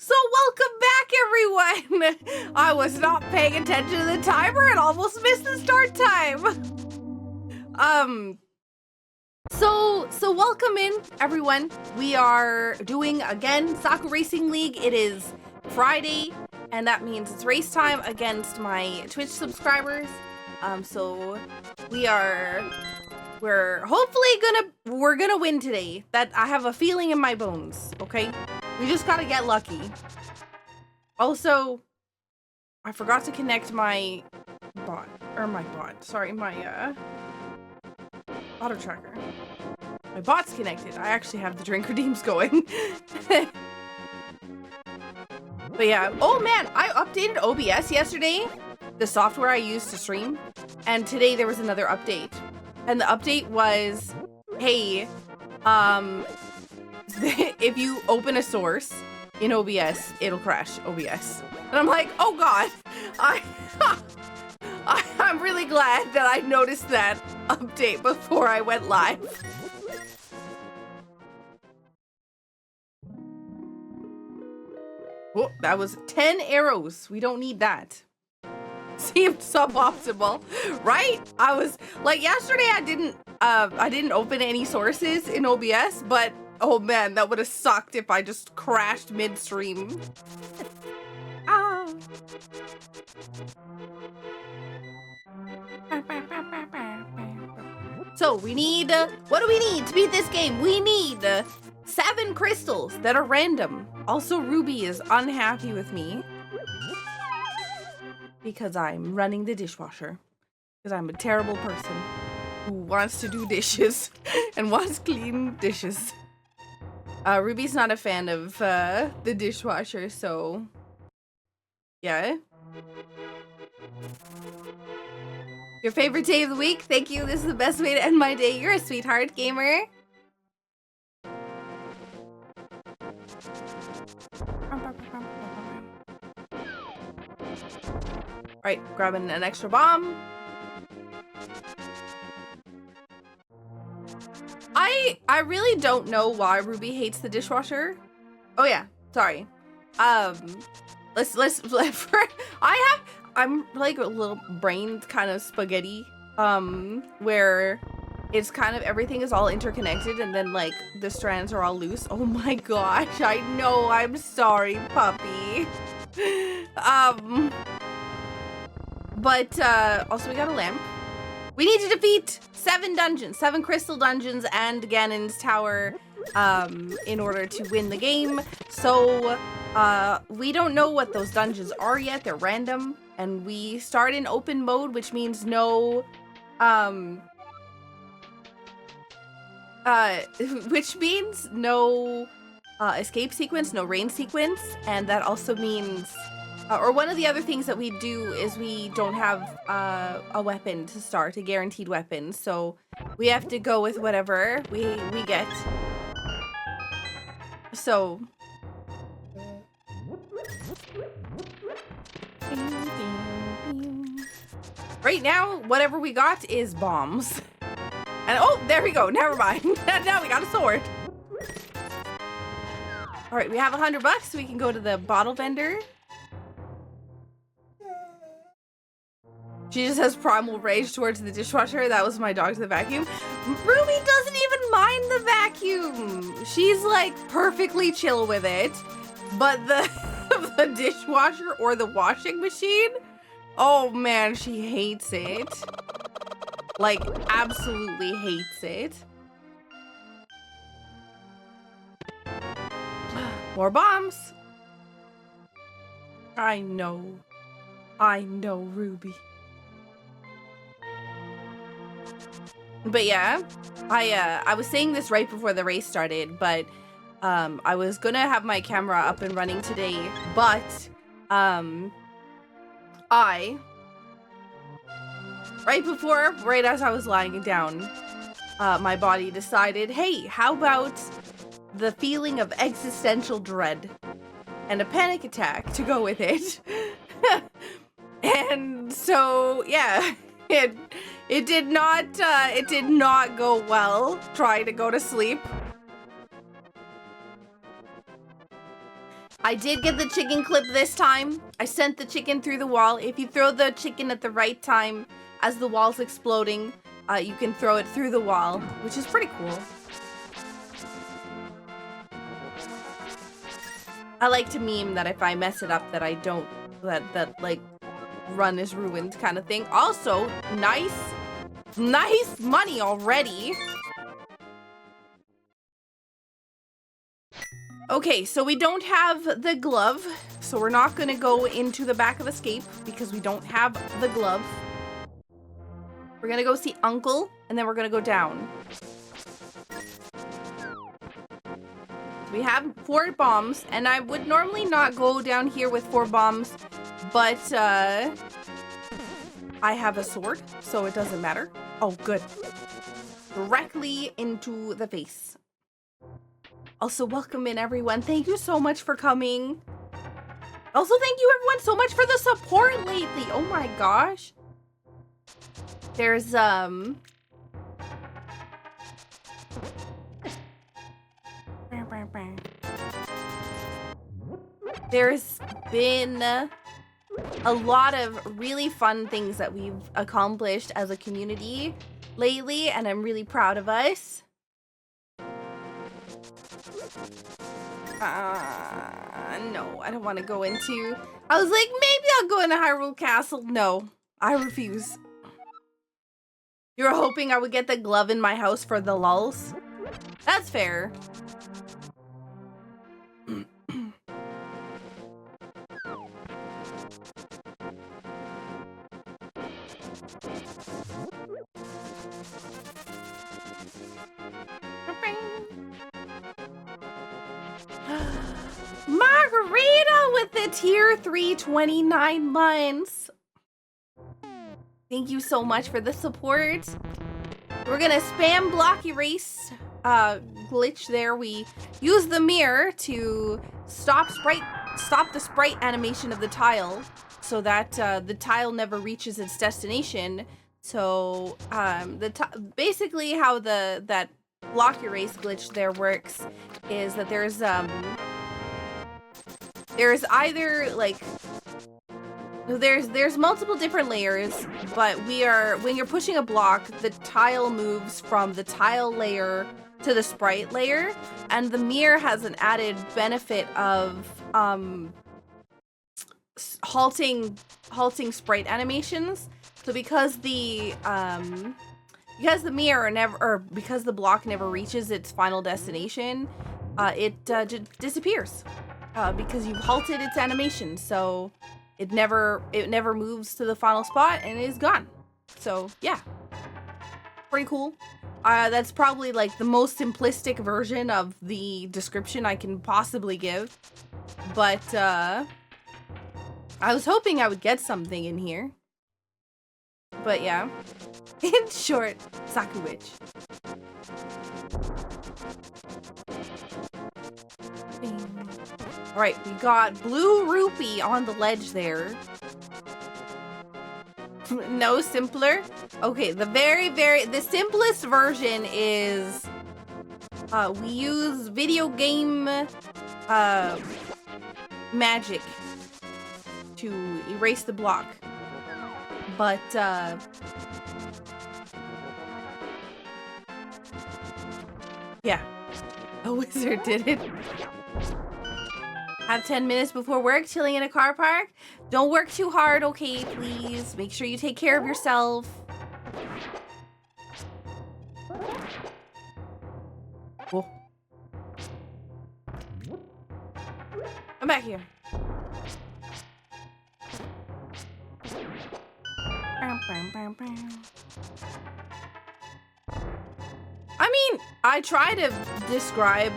So welcome back, everyone! I was not paying attention to the timer and almost missed the start time. So welcome in, everyone. We are doing, again, Saku Racing League. It is Friday, and that means it's race time against my Twitch subscribers. So we're hopefully gonna win today. That I have a feeling in my bones, okay? We just gotta get lucky. Also, I forgot to connect my bot, sorry, my auto tracker. My bot's connected. I actually have the drink redeems going. But yeah, oh man, I updated OBS yesterday, the software I use to stream, and today there was another update. And the update was, hey, if you open a source in OBS, it'll crash OBS. And I'm like, oh god, I'm really glad that I noticed that update before I went live. Oh, that was 10 arrows. We don't need that. Seemed suboptimal, right? I was like, yesterday I didn't open any sources in OBS, but oh man, that would have sucked if I just crashed midstream. Ah. So we need, what do we need to beat this game? We need 7 crystals that are random. Also, Ruby is unhappy with me because I'm running the dishwasher. Because I'm a terrible person who wants to do dishes and wants clean dishes. Ruby's not a fan of the dishwasher, so yeah. Your favorite day of the week? Thank you. This is the best way to end my day. You're a sweetheart, gamer. Alright, grabbing an extra bomb. I really don't know why Ruby hates the dishwasher. Oh yeah, sorry. I'm like a little brain kind of spaghetti, where it's kind of everything is all interconnected and then like the strands are all loose. Oh my gosh, I know, I'm sorry, puppy. But also we got a lamp. We need to defeat 7 dungeons, 7 crystal dungeons and Ganon's tower in order to win the game. So we don't know what those dungeons are yet. They're random, and we start in open mode, which means no escape sequence, no rain sequence, and that also means or one of the other things that we do is we don't have a weapon to start, a guaranteed weapon, so we have to go with whatever we get. So right now, whatever we got is bombs. And oh, there we go. Never mind. Now we got a sword. All right, we have $100 so we can go to the bottle vendor. She just has primal rage towards the dishwasher. That was my dog to the vacuum. Ruby doesn't even mind the vacuum. She's like perfectly chill with it. But the dishwasher or the washing machine, oh man, she hates it. Like, absolutely hates it. More bombs. I know, Ruby. But yeah, I was saying this right before the race started, but I was gonna have my camera up and running today, but right as I was lying down, my body decided, hey, how about the feeling of existential dread and a panic attack to go with it? And so yeah, it did not go well trying to go to sleep. I did get the chicken clip this time. I sent the chicken through the wall. If you throw the chicken at the right time as the wall's exploding, you can throw it through the wall, which is pretty cool. I like to meme that if I mess it up that I don't, that like run is ruined kind of thing. Also, nice money already. Okay, so we don't have the glove, so we're not gonna go into the back of Escape because we don't have the glove. We're gonna go see Uncle, and then we're gonna go down. We have 4 bombs, and I would normally not go down here with 4 bombs, but I have a sword, so it doesn't matter. Oh, good. Directly into the face. Also, welcome in, everyone. Thank you so much for coming. Also, thank you, everyone, so much for the support lately. Oh my gosh. There's, there's been a lot of really fun things that we've accomplished as a community lately, and I'm really proud of us. No, I don't want to go into... I was like, maybe I'll go into Hyrule Castle. No, I refuse. You were hoping I would get the glove in my house for the lulz? That's fair. Margarita with the tier 3 29 months. Thank you so much for the support. We're gonna spam block erase glitch there. We use the mirror to stop the sprite animation of the tile so that the tile never reaches its destination. So basically how that block erase glitch there works is that there's either like there's multiple different layers, but when you're pushing a block, the tile moves from the tile layer to the sprite layer, and the mirror has an added benefit of halting sprite animations. So because the mirror because the block never reaches its final destination, it disappears because you've halted its animation. So it never moves to the final spot and it is gone. So yeah, pretty cool. That's probably like the most simplistic version of the description I can possibly give. But I was hoping I would get something in here. But yeah, in short, Saku Witch. Alright, we got blue rupee on the ledge there. No simpler? Okay, the simplest version is we use video game magic to erase the block. But yeah, a wizard did it. Have 10 minutes before work, chilling in a car park. Don't work too hard, okay, please. Make sure you take care of yourself. Whoa. I'm back here. I mean, I try to describe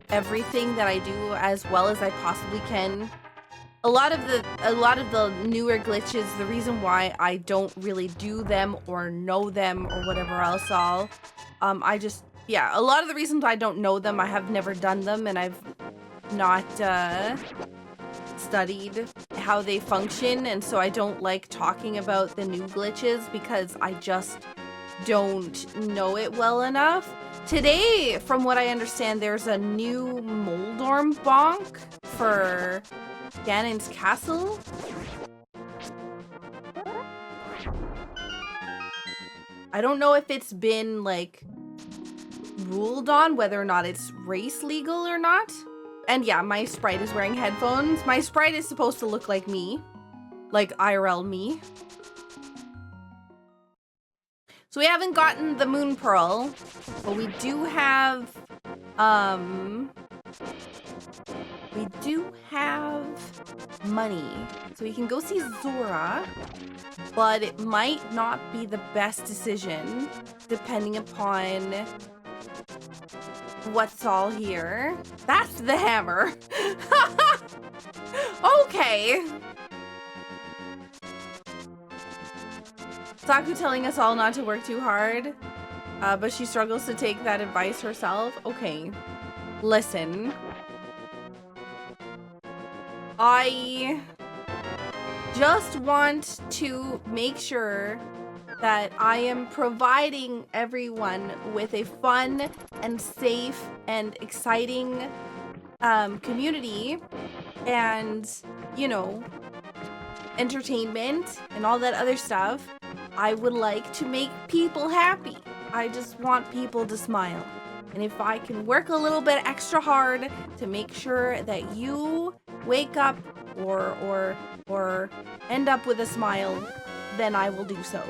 everything that I do as well as I possibly can. A lot of the newer glitches, the reason why I don't really do them or know them or whatever else all, a lot of the reasons I don't know them, I have never done them, and I've not studied how they function, and so I don't like talking about the new glitches because I just don't know it well enough. Today, from what I understand, there's a new Moldorm bonk for Ganon's castle. I don't know if it's been, like, ruled on whether or not it's race legal or not. And yeah, my sprite is wearing headphones. My sprite is supposed to look like me. Like IRL me. So we haven't gotten the Moon Pearl, but we do have, money. So we can go see Zora, but it might not be the best decision, depending upon what's all here. That's the hammer. Okay. Saku telling us all not to work too hard, but she struggles to take that advice herself. Okay, listen. I just want to make sure that I am providing everyone with a fun and safe and exciting community and, you know, entertainment and all that other stuff. I would like to make people happy. I just want people to smile. And if I can work a little bit extra hard to make sure that you wake up or end up with a smile, then I will do so.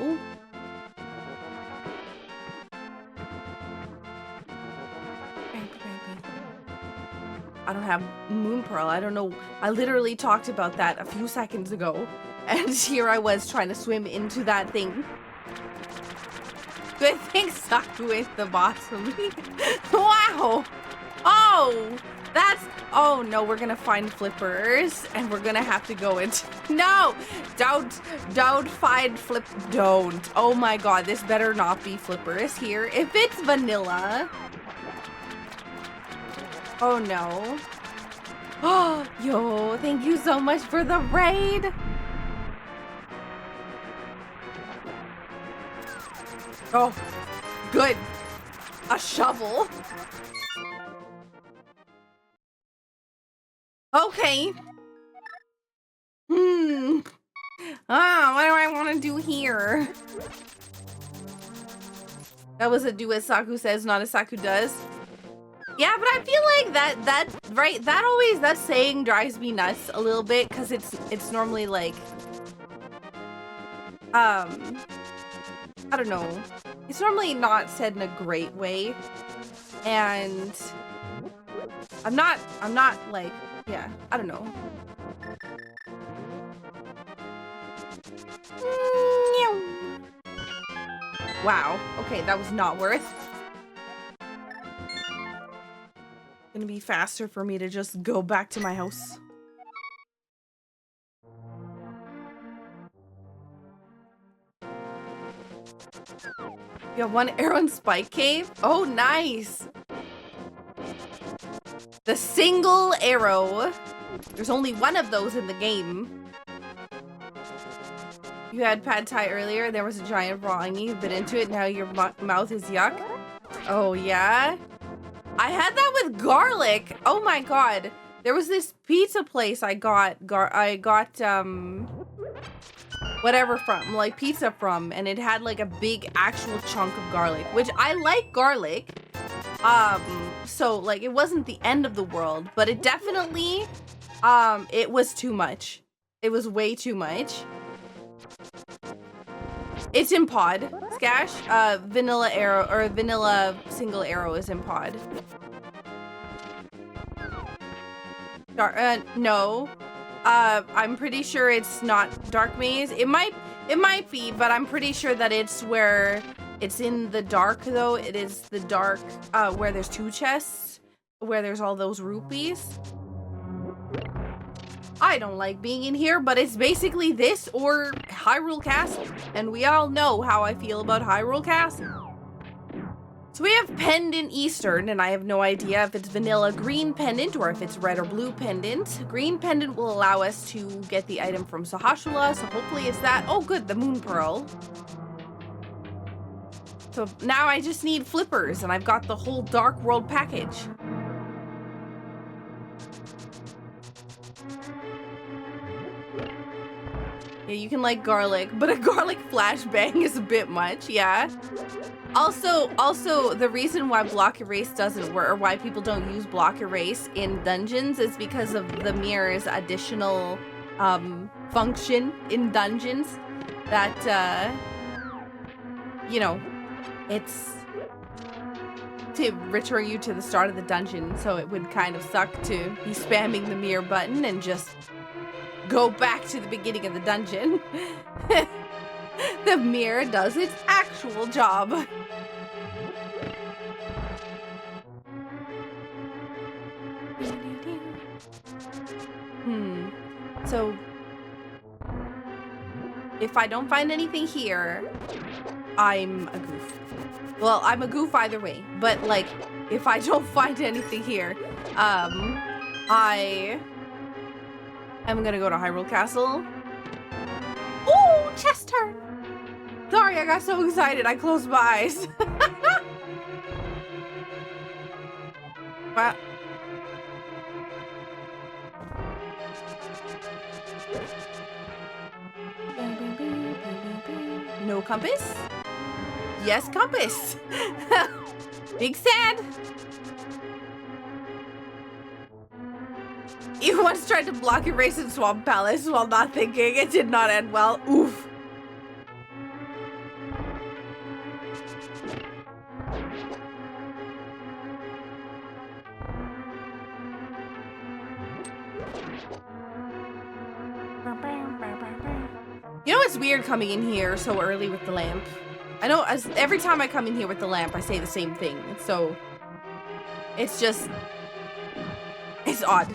I don't have Moon Pearl. I don't know. I literally talked about that a few seconds ago. And here I was trying to swim into that thing. Good thing Saku is the boss for me. Wow. Oh, that's... Oh, no, we're going to find flippers. And we're going to have to go into... No, don't find flip... Don't. Oh, my God. This better not be flippers here. If it's vanilla... Oh, no. Oh, yo, thank you so much for the raid. Oh, good. A shovel. Okay. What do I want to do here? That was a do as Saku says, not as Saku does. Yeah, but I feel like that saying drives me nuts a little bit, because it's normally like, I don't know. It's normally not said in a great way, and I'm not like, yeah, I don't know. Wow, okay, that was not worth. Gonna be faster for me to just go back to my house. You have one arrow in Spike Cave? Oh, nice! The single arrow. There's only one of those in the game. You had pad thai earlier. There was a giant raw onion. You bit into it. Now your mouth is yuck. Oh, yeah? I had that with garlic. Oh, my God. There was this pizza place I got whatever from, like pizza from, and it had like a big actual chunk of garlic, which I like garlic. So like it wasn't the end of the world, but it definitely, it was too much. It was way too much. It's in pod, Skash. Vanilla arrow, or vanilla single arrow is in pod. No. I'm pretty sure it's not Dark Maze. It might be, but I'm pretty sure that it's where it's in the dark though. It is the dark, where there's two chests, where there's all those rupees. I don't like being in here, but it's basically this or Hyrule Castle. And we all know how I feel about Hyrule Castle. So we have Pendant Eastern, and I have no idea if it's vanilla green pendant or if it's red or blue pendant. Green pendant will allow us to get the item from Sahashula, so hopefully it's that. Oh good, the Moon Pearl. So now I just need flippers, and I've got the whole Dark World package. Yeah, you can like garlic, but a garlic flashbang is a bit much, yeah. Also, the reason why block erase doesn't work, or why people don't use block erase in dungeons, is because of the mirror's additional function in dungeons that, you know, it's to return you to the start of the dungeon, so it would kind of suck to be spamming the mirror button and just go back to the beginning of the dungeon. The mirror does its actual job. So if I don't find anything here, I'm a goof. Well, I'm a goof either way, but like if I don't find anything here, I am gonna go to Hyrule Castle. Ooh, chest turn! Sorry, I got so excited I closed my eyes. Well, no compass? Yes, compass. Big sad. You once tried to block erase in Swamp Palace while not thinking. It did not end well. Oof. You know what's weird coming in here so early with the lamp? I know every time I come in here with the lamp, I say the same thing. So it's just, it's odd.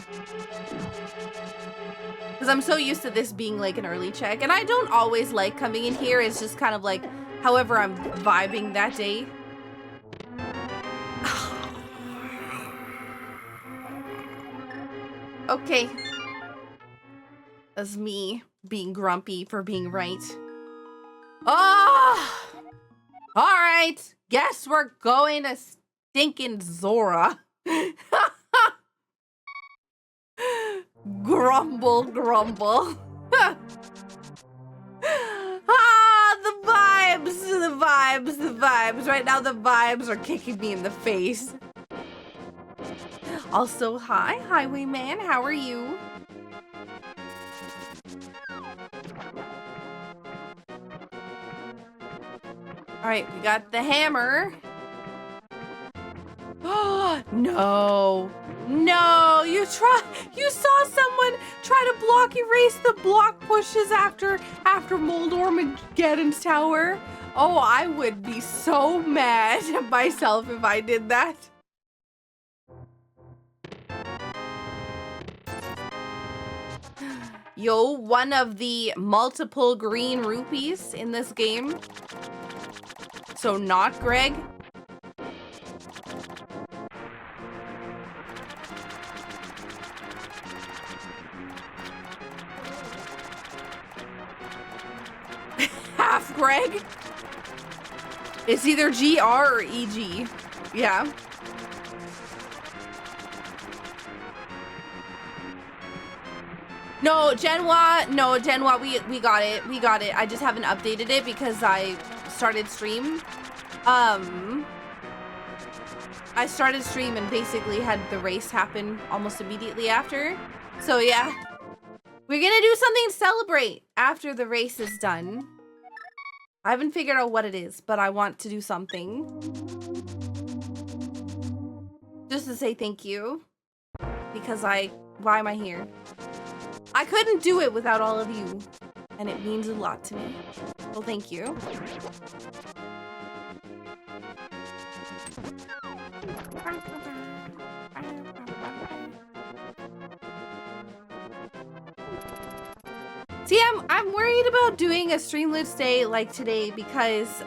Because I'm so used to this being like an early check. And I don't always like coming in here. It's just kind of like however I'm vibing that day. Okay. That's me being grumpy for being right. Oh! Alright. Guess we're going to stinking Zora. Grumble, grumble. Ah, the vibes, the vibes, the vibes. Right now the vibes are kicking me in the face. Also, hi, Highwayman. How are you? Alright, we got the hammer. Oh, no. No, you saw someone try to block erase the block pushes after Moldormageddon's tower. Oh, I would be so mad at myself if I did that. Yo, one of the multiple green rupees in this game. So not Greg. Half Greg. It's either GR or EG. Yeah. No, Genwa, we got it. We got it. I just haven't updated it because I started stream. I started stream and basically had the race happen almost immediately after. So yeah. We're gonna do something to celebrate after the race is done. I haven't figured out what it is, but I want to do something. Just to say thank you. Because why am I here? I couldn't do it without all of you. And it means a lot to me. Well, thank you. See, I'm worried about doing a Streamlets day like today because,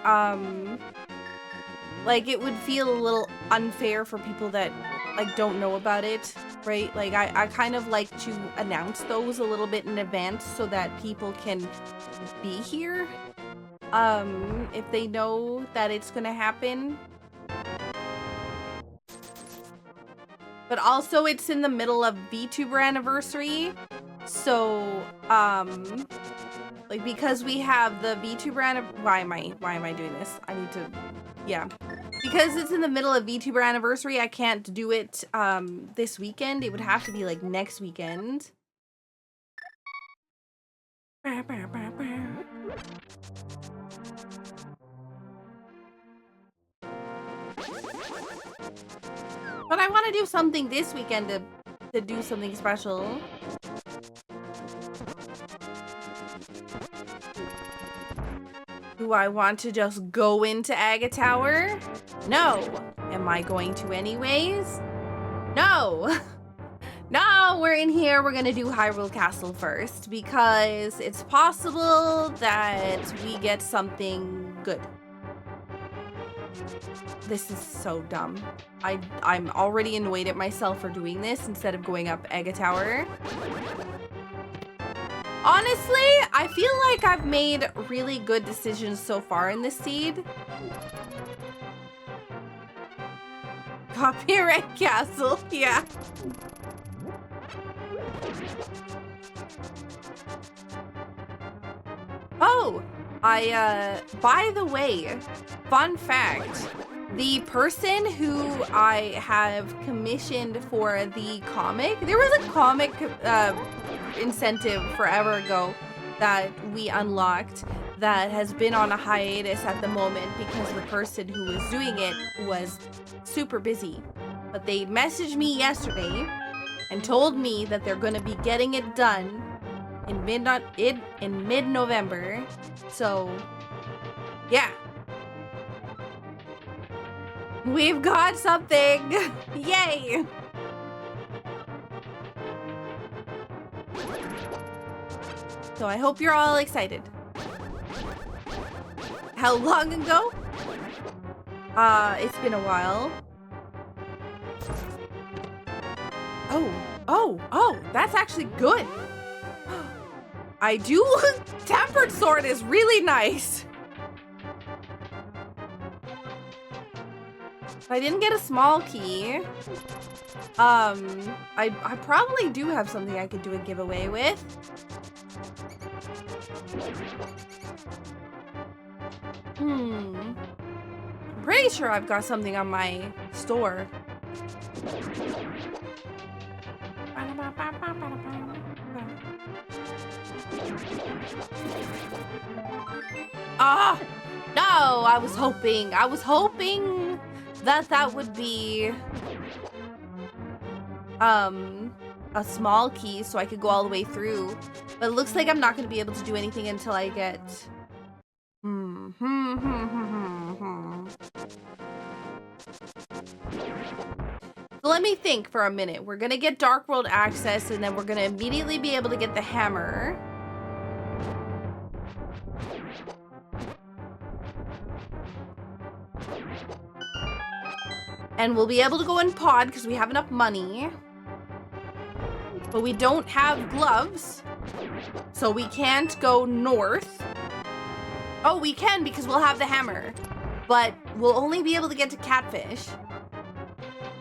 like, it would feel a little unfair for people that, like, don't know about it, right? Like, I kind of like to announce those a little bit in advance so that people can be here. if they know that it's gonna happen. But also it's in the middle of VTuber anniversary. So, like because we have the VTuber why am I doing this? I need to, yeah. Because it's in the middle of VTuber anniversary, I can't do it this weekend. It would have to be like next weekend. But I want to do something this weekend to do something special. Do I want to just go into Aga Tower? No. Am I going to anyways? No. No, we're in here. We're gonna do Hyrule Castle first because it's possible that we get something good. This is so dumb. I'm already annoyed at myself for doing this instead of going up Aga Tower. Honestly, I feel like I've made really good decisions so far in this seed. Copyright Castle, yeah. Oh, by the way, fun fact, the person who I have commissioned for the comic, there was a comic incentive forever ago that we unlocked that has been on a hiatus at the moment because the person who was doing it was super busy. But they messaged me yesterday and told me that they're going to be getting it done in mid-November. So, yeah. We've got something. Yay. So I hope you're all excited. How long ago? It's been a while. Oh, that's actually good. I do. Tempered sword is really nice. I didn't get a small key. I probably do have something I could do a giveaway with. I'm pretty sure I've got something on my store. Ah, no, I was hoping that would be a small key so I could go all the way through. But it looks like I'm not going to be able to do anything until I get So let me think for a minute. We're gonna get Dark World access and then we're gonna immediately be able to get the hammer. And we'll be able to go in pod because we have enough money. But we don't have gloves. So we can't go north. Oh, we can because we'll have the hammer. But we'll only be able to get to Catfish.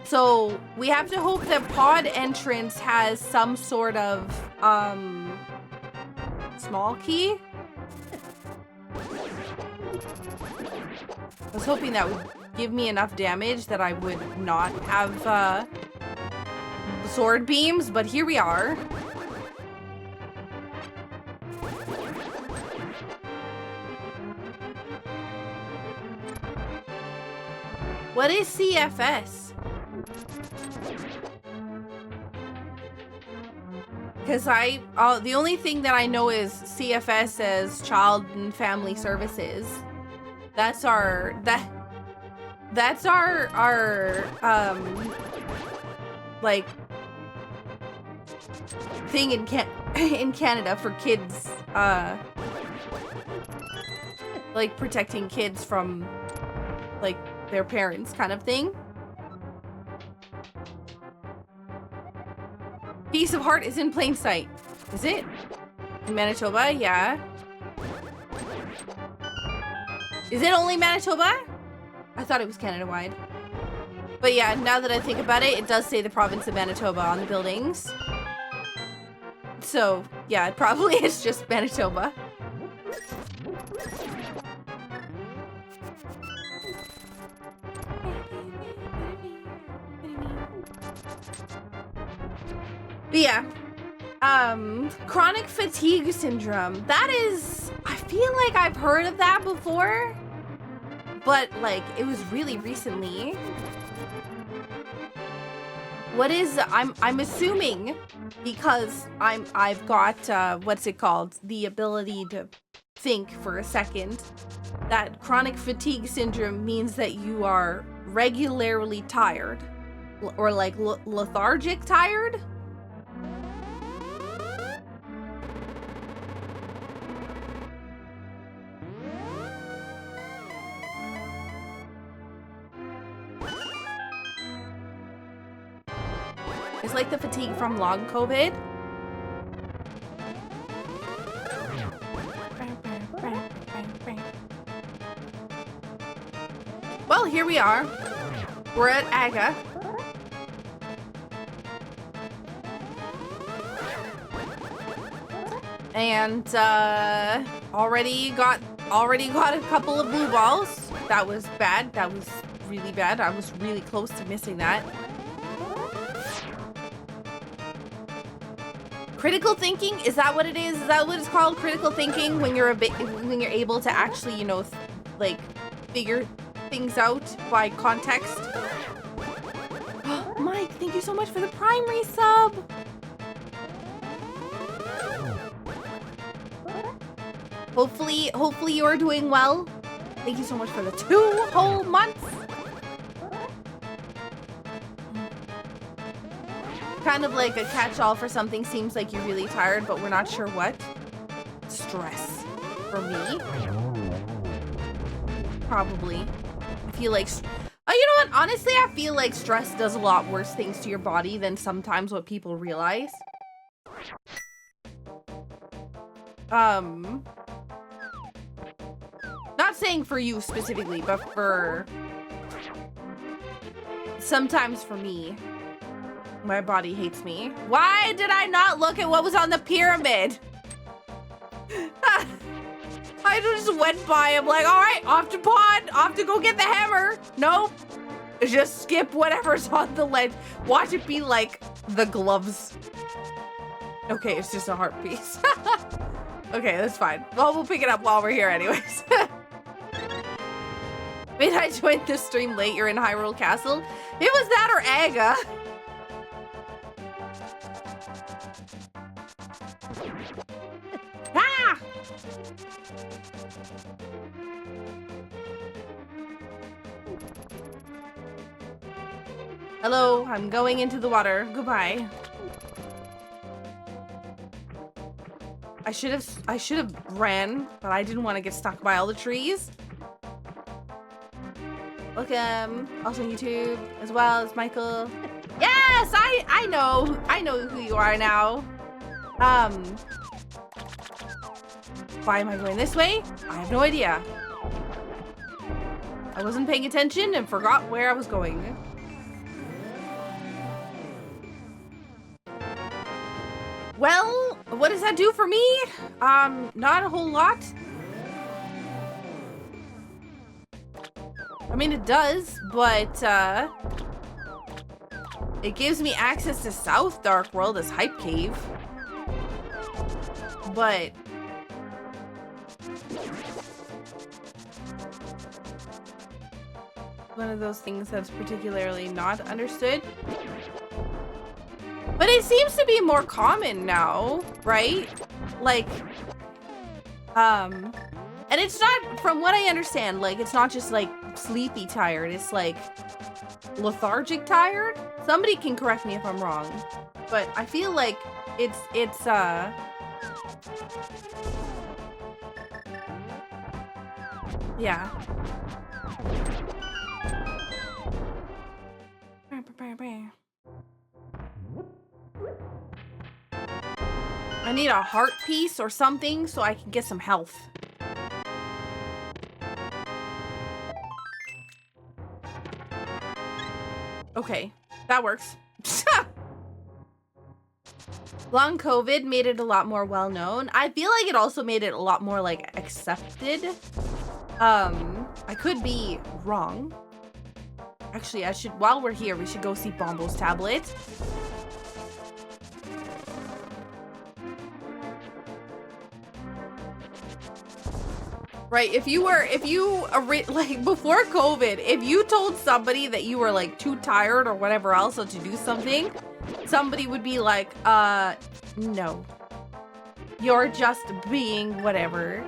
So we have to hope that pod entrance has some sort of small key. I was hoping that would give me enough damage that I would not have sword beams, but here we are. What is CFS? Because the only thing that I know is CFS as Child and Family Services. That's our like thing in Canada for kids, like protecting kids from like their parents kind of thing. Piece of Heart is in plain sight. Is it? In Manitoba? Yeah. Is it only Manitoba? I thought it was Canada-wide. But yeah, now that I think about it, it does say the province of Manitoba on the buildings. So, yeah, it probably is just Manitoba. But yeah, chronic fatigue syndrome. That is, I feel like I've heard of that before, but like it was really recently. What is, I'm assuming, because I've got, what's it called? The ability to think for a second, that chronic fatigue syndrome means that you are regularly tired, or like lethargic tired. It's like the fatigue from long COVID. Well, here we are. We're at Aga. And already got a couple of blue balls. That was bad. That was really bad. I was really close to missing that. Critical thinking, is that what it is? Is that what it's called? Critical thinking, when you're able to actually, you know, like figure things out by context. Mike, thank you so much for the Prime resub. Hopefully you're doing well. Thank you so much for the 2 whole months. Kind of like a catch-all for something. Seems like you're really tired, but we're not sure what. Stress. For me. Probably. I feel like... Oh, you know what? Honestly, I feel like stress does a lot worse things to your body than sometimes what people realize. Not saying for you specifically, but for... Sometimes for me. My body hates me. Why did I not look at what was on the pyramid? I just went by. I'm like, all right, off to pond, off to go get the hammer. Nope. Just skip whatever's on the ledge. Watch it be like the gloves. Okay, it's just a heart piece. Okay, that's fine. Well, we'll pick it up while we're here anyways. Maybe I joined this stream late. You're in Hyrule Castle. It was that or Aga. Ah! Hello, I'm going into the water. Goodbye. I should have ran, but I didn't want to get stuck by all the trees. Welcome, also on YouTube, as well as Michael. Yes, I know who you are now. Why am I going this way? I have no idea. I wasn't paying attention and forgot where I was going. Well, what does that do for me? Not a whole lot. I mean, it does, but, it gives me access to South Dark World as Hype Cave. But... one of those things that's particularly not understood. But it seems to be more common now, right? Like, and it's not, from what I understand, like, it's not just like sleepy tired, it's like lethargic tired. Somebody can correct me if I'm wrong, but I feel like it's yeah. I need a heart piece or something so I can get some health. Okay, that works. Long COVID made it a lot more well-known. I feel like it also made it a lot more, like, accepted. I could be wrong. Actually, while we're here, we should go see Bombo's tablet. Right, like, before COVID, if you told somebody that you were, like, too tired or whatever else or to do something, somebody would be like, no. You're just being whatever.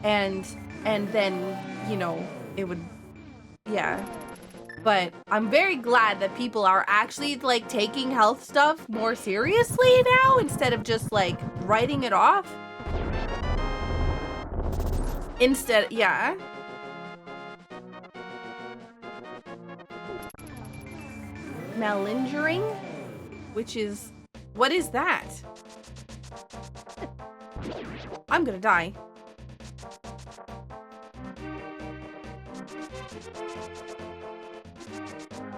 And then, you know, it would, yeah. But I'm very glad that people are actually, like, taking health stuff more seriously now instead of just, like, writing it off. Instead, yeah. Malingering? Which is, what is that? I'm gonna die.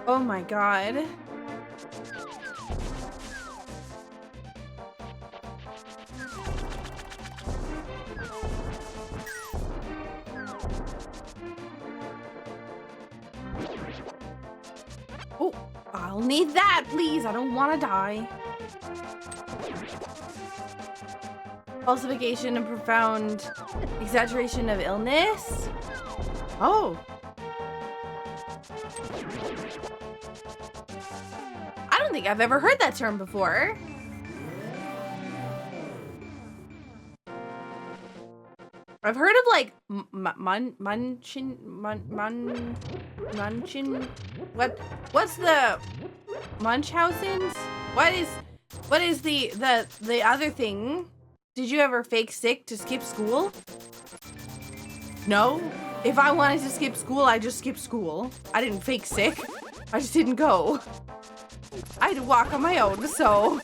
Oh my god. Oh, I'll need that, please. I don't want to die. Falsification and profound exaggeration of illness. Oh. I don't think I've ever heard that term before. I've heard of like munchin. What's the Munchhausens? What is the other thing? Did you ever fake sick to skip school? No. If I wanted to skip school, I just skipped school. I didn't fake sick. I just didn't go. I had to walk on my own, so.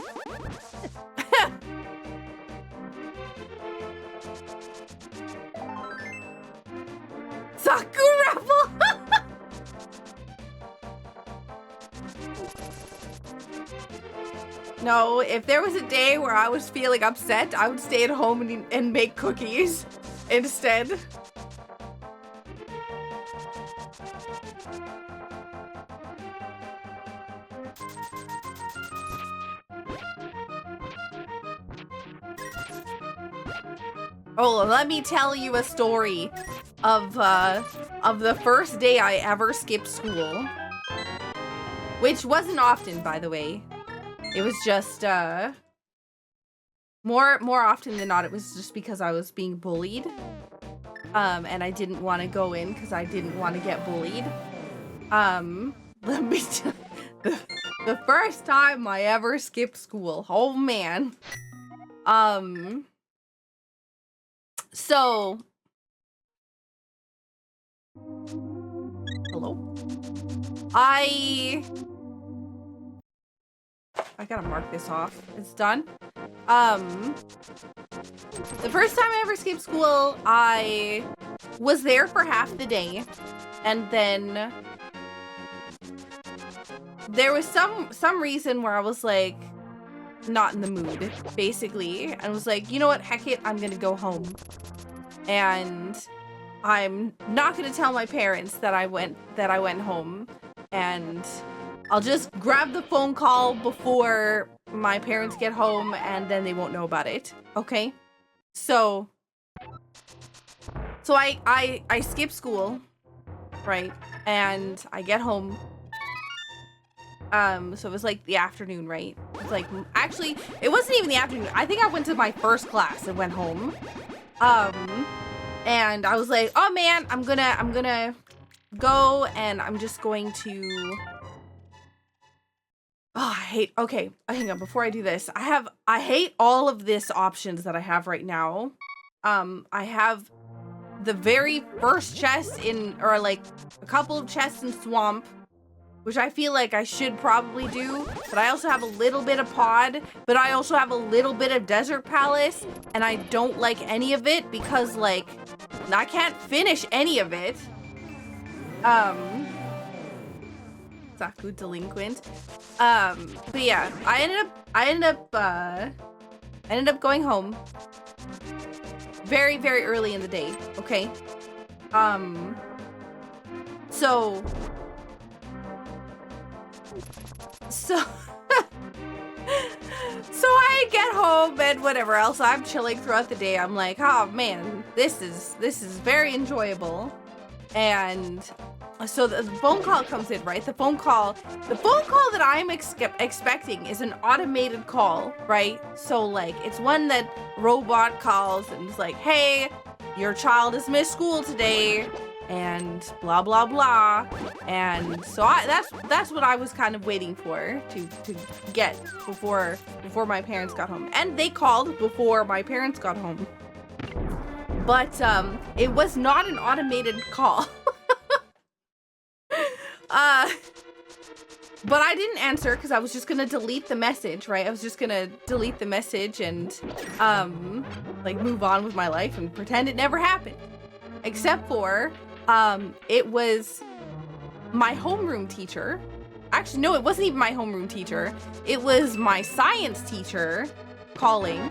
Saku rebel. No, if there was a day where I was feeling upset, I would stay at home and make cookies instead. Oh, let me tell you a story of the first day I ever skipped school. Which wasn't often, by the way. It was just, more often than not, it was just because I was being bullied. And I didn't want to go in because I didn't want to get bullied. Let me tell you, the first time I ever skipped school. Oh, man. So. Hello? I gotta mark this off. It's done. The first time I ever skipped school, I was there for half the day, and then there was some reason where I was like not in the mood, basically, and was like, you know what, heck it, I'm gonna go home, and I'm not gonna tell my parents that I went home, and I'll just grab the phone call before my parents get home, and then they won't know about it. Okay? So I skip school, right? And I get home. So it was like the afternoon, right? It's like, actually, it wasn't even the afternoon. I think I went to my first class and went home. And I was like, oh man, I'm gonna go, and I'm just going to. Oh, okay, hang on, before I do this, I hate all of this options that I have right now. I have the very first chest or like a couple of chests in Swamp, which I feel like I should probably do, but I also have a little bit of Pod, but I also have a little bit of Desert Palace, and I don't like any of it because, like, I can't finish any of it. Saku delinquent. But yeah, I ended up going home very, very early in the day, okay? So I get home and whatever else, I'm chilling throughout the day. I'm like, oh man, this is very enjoyable. And so the phone call comes in, right? The phone call that I'm expecting is an automated call, right? So like, it's one that robot calls and it's like, hey, your child has missed school today, and blah blah blah. And so that's what I was kind of waiting for to get before my parents got home. And they called before my parents got home. But it was not an automated call. But I didn't answer because I was just gonna delete the message, right? I was just gonna delete the message and like move on with my life and pretend it never happened. Except for it was my homeroom teacher. Actually, no, it wasn't even my homeroom teacher. It was my science teacher calling,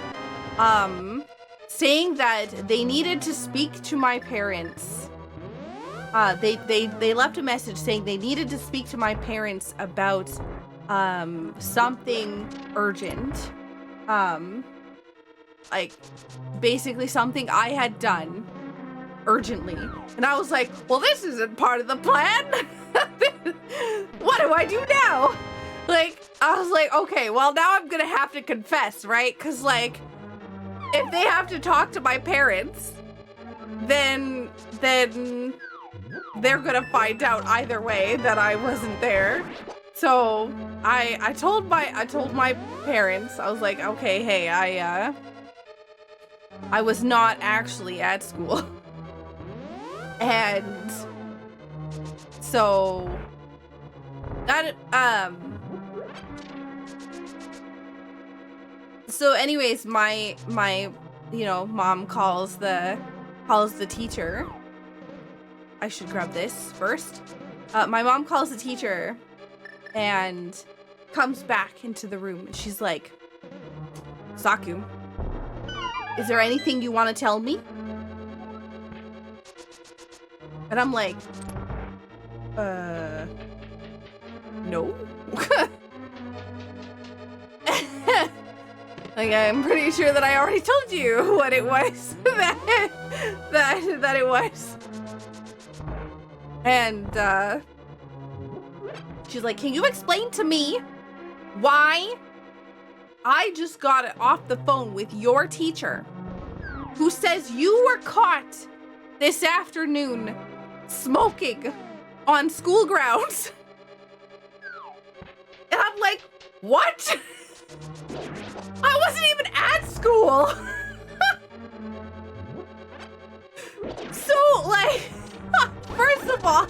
saying that they needed to speak to my parents. They left a message saying they needed to speak to my parents about something urgent. Like basically something I had done urgently. And I was like, well, this isn't part of the plan. What do I do now? Like, I was like, okay, well, now I'm gonna have to confess, right? Because like, if they have to talk to my parents, then they're gonna find out either way that I wasn't there. So I told my parents, I was like, okay, hey, I was not actually at school. And so that so anyways, my you know, mom calls the teacher. I should grab this first. My mom calls the teacher and comes back into the room. She's like, Saku, is there anything you want to tell me? And I'm like, no. Like, I'm pretty sure that I already told you what it was that it was. And she's like, can you explain to me why I just got off the phone with your teacher who says you were caught this afternoon smoking on school grounds? And I'm like, what? I wasn't even at school. So like, first of all,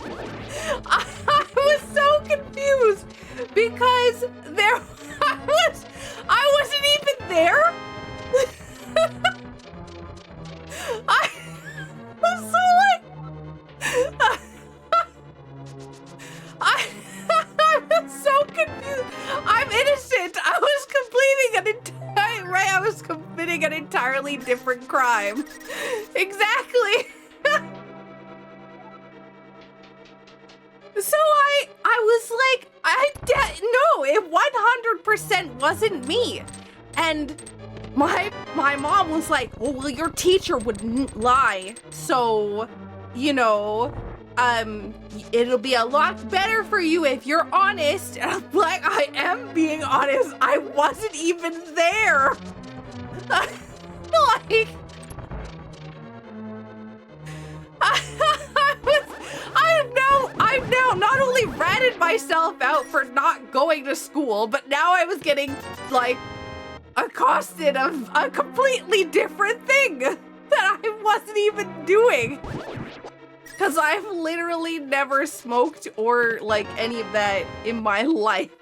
I was so confused because I wasn't even there. I was so like, I was so confused. I'm innocent. I was committing an entirely different crime. Exactly. So I was like, no, it 100% wasn't me. And my mom was like, oh, well, your teacher wouldn't lie. So, you know, it'll be a lot better for you if you're honest. And I'm like, I am being honest. I wasn't even there. Like, I've now not only ratted myself out for not going to school, but now I was getting, like, accosted of a completely different thing that I wasn't even doing. Because I've literally never smoked or, like, any of that in my life.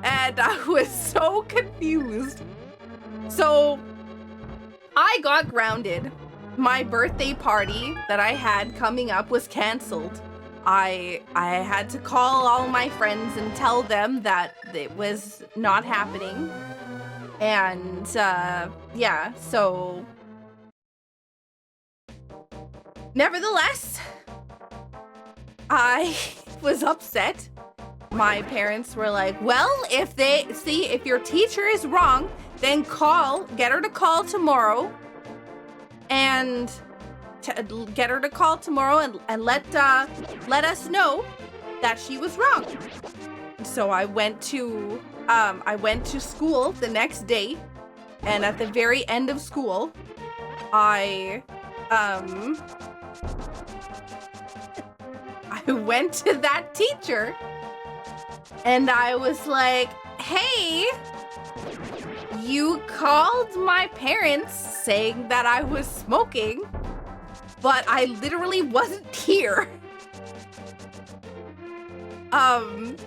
And I was so confused. So, I got grounded. My birthday party that I had coming up was canceled. I had to call all my friends and tell them that it was not happening. And yeah, so nevertheless, I was upset. My parents were like, well, if your teacher is wrong, then get her to call tomorrow and get her to call tomorrow and let us know that she was wrong. So I went to school the next day, and at the very end of school, I went to that teacher and I was like, hey, you called my parents saying that I was smoking, but I literally wasn't here.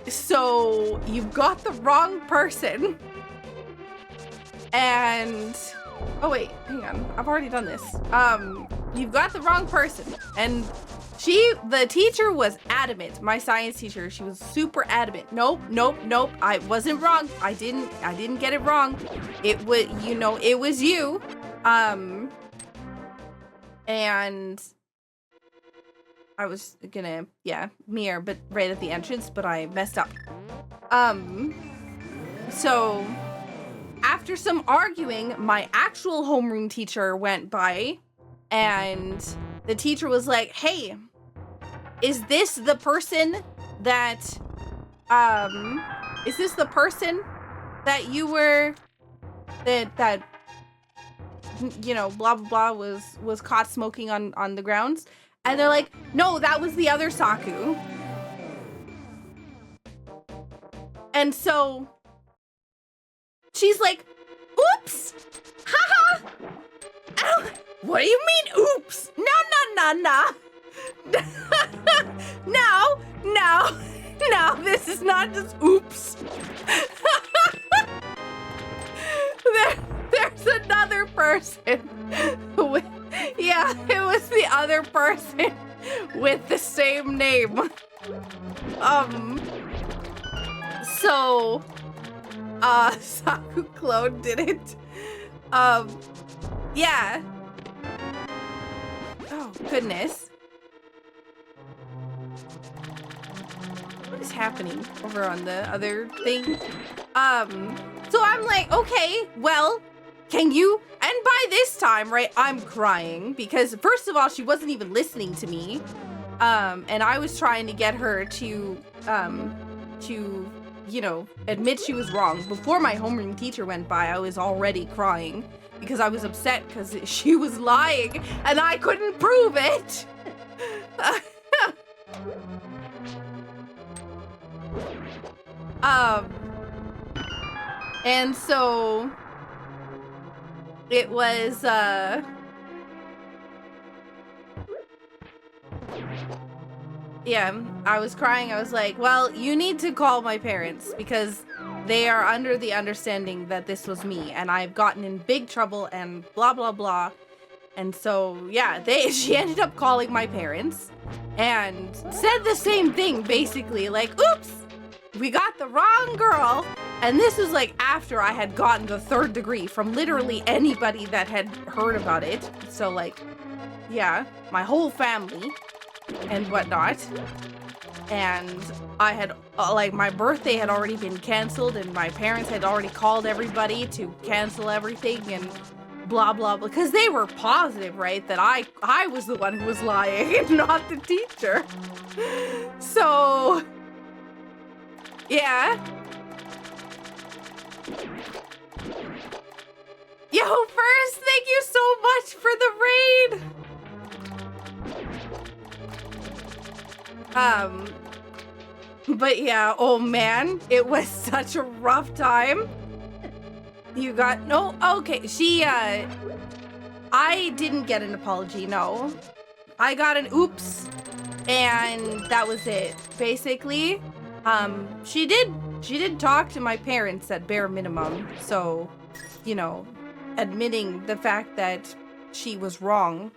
So you've got the wrong person. And, oh wait, hang on, I've already done this. You've got the wrong person. And the teacher was adamant. My science teacher, she was super adamant. Nope, I wasn't wrong. I didn't get it wrong. It was you. And I was gonna, mirror, but right at the entrance, but I messed up. So after some arguing, my actual homeroom teacher went by, and the teacher was like, hey, is this the person that you were, that you know, blah blah blah, was caught smoking on the grounds? And they're like, no, that was the other Saku. And so she's like, oops, haha. What do you mean, oops? No. No, this is not just oops. There's another person. Yeah, it was the other person with the same name. So, Saku Clone did it. Yeah. Oh, goodness. What is happening over on the other thing? So I'm like, okay, well, can you, and by this time, right, I'm crying because first of all, she wasn't even listening to me. And I was trying to get her to, you know, admit she was wrong. Before my homeroom teacher went by, I was already crying because I was upset because she was lying and I couldn't prove it. And so it was, yeah, I was crying. I was like, well, you need to call my parents because they are under the understanding that this was me and I've gotten in big trouble and blah, blah, blah. And so, yeah, she ended up calling my parents and said the same thing, basically, like, oops, we got the wrong girl. And this was like after I had gotten the 3rd degree from literally anybody that had heard about it. So like, yeah, my whole family and whatnot. And I had, like, my birthday had already been canceled and my parents had already called everybody to cancel everything and blah, blah, blah. Because they were positive, right, that I was the one who was lying and not the teacher. So, yeah. Yo, first, thank you so much for the raid. But yeah, oh man, it was such a rough time. You got, no, okay, I didn't get an apology, no. I got an oops, and that was it, basically. She did talk to my parents at bare minimum, so, you know, admitting the fact that she was wrong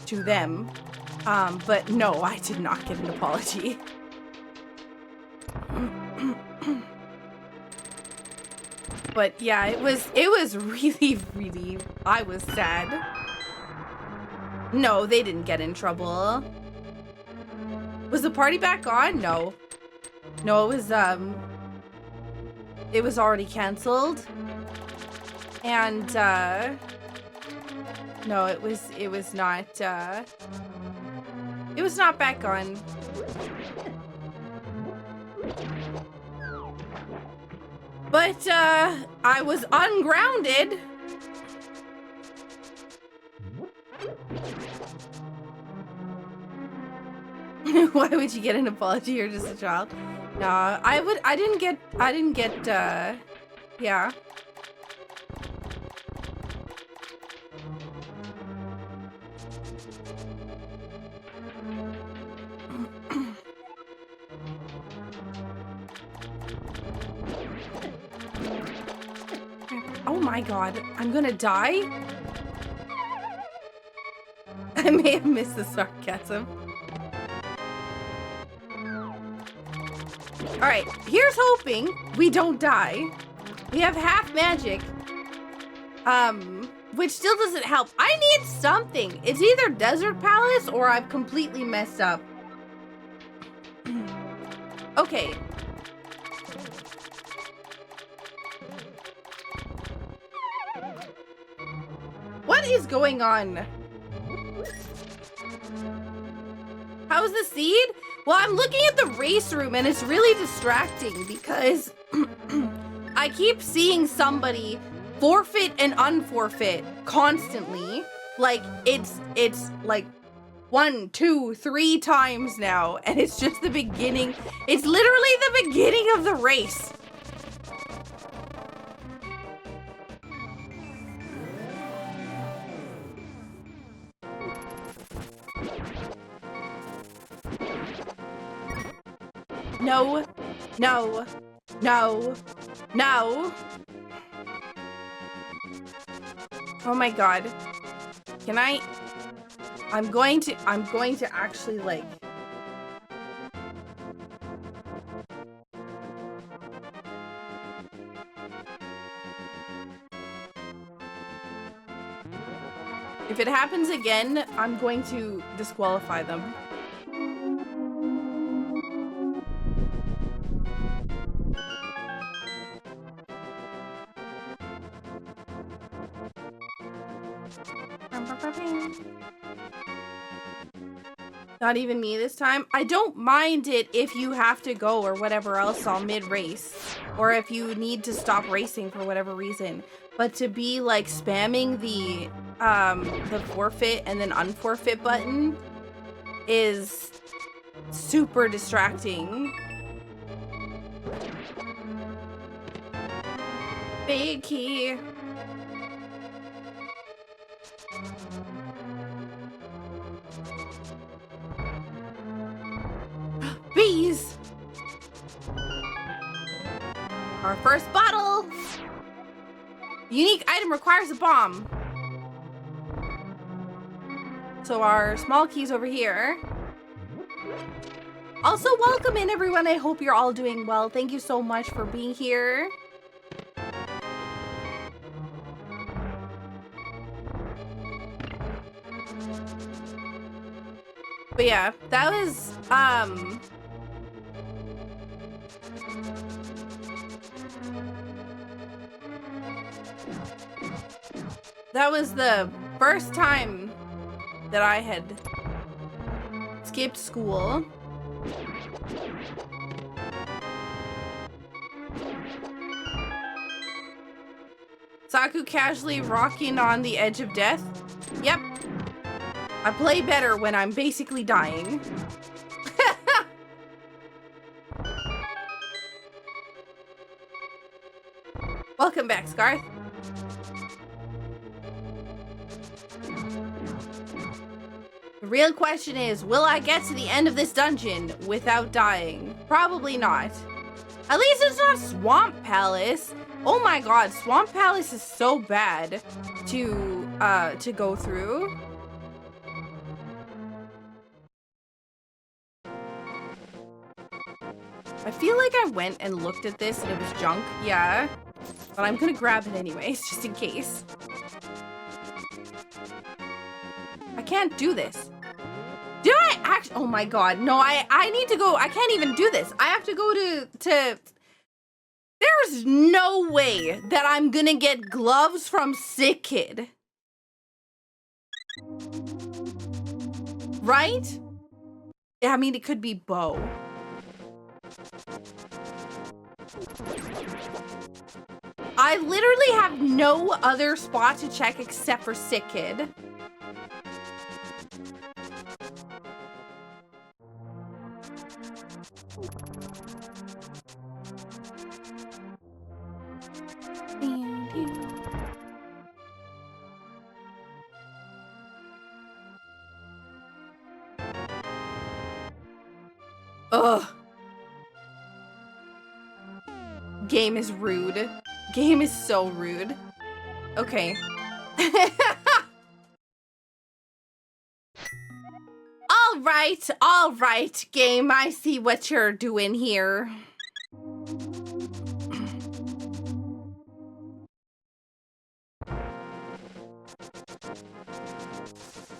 to them. But no, I did not get an apology. But yeah, it was really, really, I was sad. No, they didn't get in trouble. Was the party back on? No. No, it was already canceled. And, no, it was not back on. But, I was ungrounded. Why would you get an apology? You're just a child. No, I didn't get, yeah. Oh my god, I'm gonna die? I may have missed the sarcasm. Alright, here's hoping we don't die. We have half magic. Which still doesn't help. I need something. It's either Desert Palace or I've completely messed up. Okay. What is going on? How's the seed? Well, I'm looking at the race room and it's really distracting because I keep seeing somebody forfeit and unforfeit constantly. Like it's like 1, 2, 3 times now, and it's just the beginning. It's literally the beginning of the race. No, no, no, no. Oh my god. Can I'm going to actually like if it happens again, I'm going to disqualify them. Not even me this time. I don't mind it if you have to go or whatever else on mid-race. Or if you need to stop racing for whatever reason. But to be like spamming the forfeit and then unforfeit button is super distracting. Big key. Bees! Our first bottle! Unique item requires a bomb. So our small key's over here. Also, welcome in everyone. I hope you're all doing well. Thank you so much for being here. But yeah, that was, that was the first time that I had skipped school. Saku casually rocking on the edge of death. Yep. I play better when I'm basically dying. Welcome back, Scarth. The real question is, will I get to the end of this dungeon without dying? Probably not. At least it's not Swamp Palace. Oh my god, Swamp Palace is so bad to go through. I feel like I went and looked at this and it was junk. Yeah. But I'm gonna grab it anyways, just in case. I can't do this. Did I actually? Oh my god. No, I need to go. I can't even do this. I have to go to... There's no way that I'm gonna get gloves from Sick Kid. Right? I mean, it could be Bo. I literally have no other spot to check except for Sick Kid. Ugh. Game is rude. Game is so rude. Okay. All right, game. I see what you're doing here.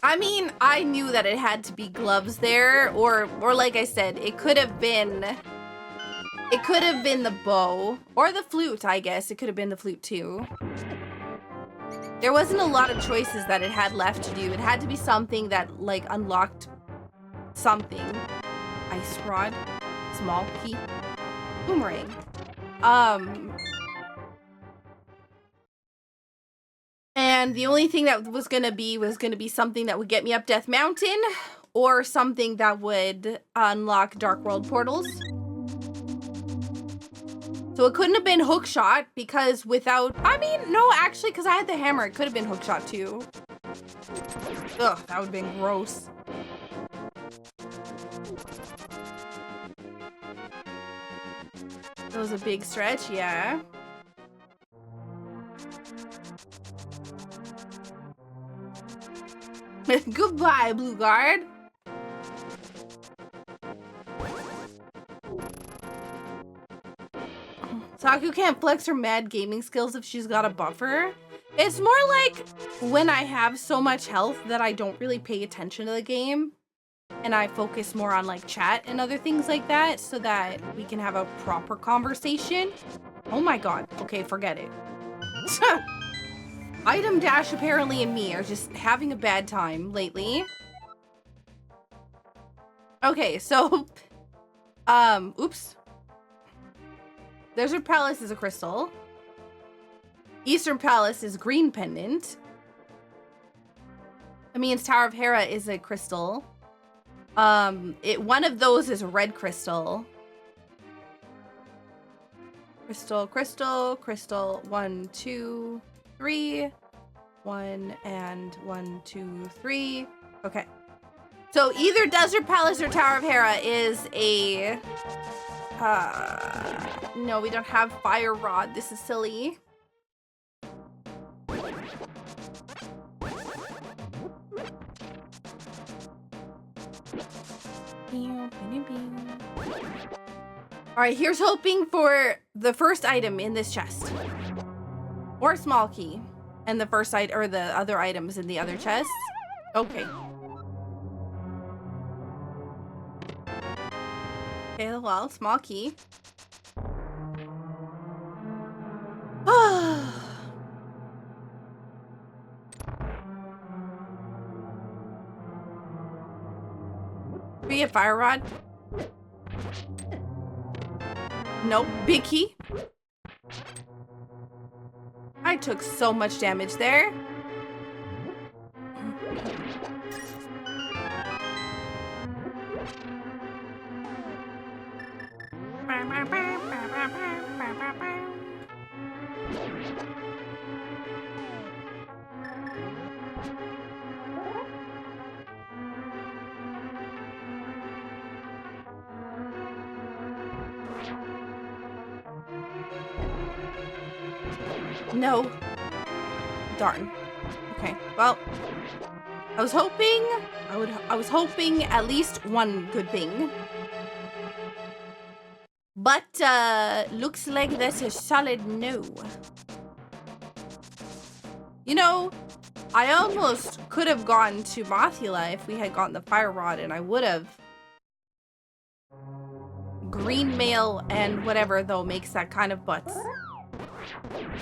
I mean, I knew that it had to be gloves there, or like I said, it could have been the bow or the flute, I guess. It could have been the flute too. There wasn't a lot of choices that it had left to do. It had to be something that like unlocked something. Ice rod, small key, boomerang. And the only thing that was gonna be something that would get me up Death Mountain, or something that would unlock Dark World portals. So it couldn't have been hookshot because without, I mean, no, actually, because I had the hammer, it could have been hookshot too. Ugh, that would have been gross. That was a big stretch, yeah. Goodbye, Blue Guard. Saku can't flex her mad gaming skills if she's got a buffer. It's more like when I have so much health that I don't really pay attention to the game. And I focus more on like chat and other things like that so that we can have a proper conversation. Oh my god. Okay, forget it. Item Dash apparently and me are just having a bad time lately. Okay, so... oops. Desert Palace is a crystal. Eastern Palace is green pendant. That means Tower of Hera is a crystal. One of those is a red crystal. Crystal. 1, 2, 3. 1 and 1, 2, 3. Okay. So either Desert Palace or Tower of Hera is a... no, we don't have Fire Rod. This is silly. Alright, here's hoping for the first item in this chest. Or small key. And the first item, or the other items in the other chests. Okay. Okay, well, small key. Be a fire rod. Nope. Big key. I took so much damage there. No. Darn. Okay. Well, I was hoping I was hoping at least one good thing. But, looks like that's a solid no. You know, I almost could have gone to Mothula if we had gotten the fire rod, and I would have. Green mail and whatever, though, makes that kind of butts.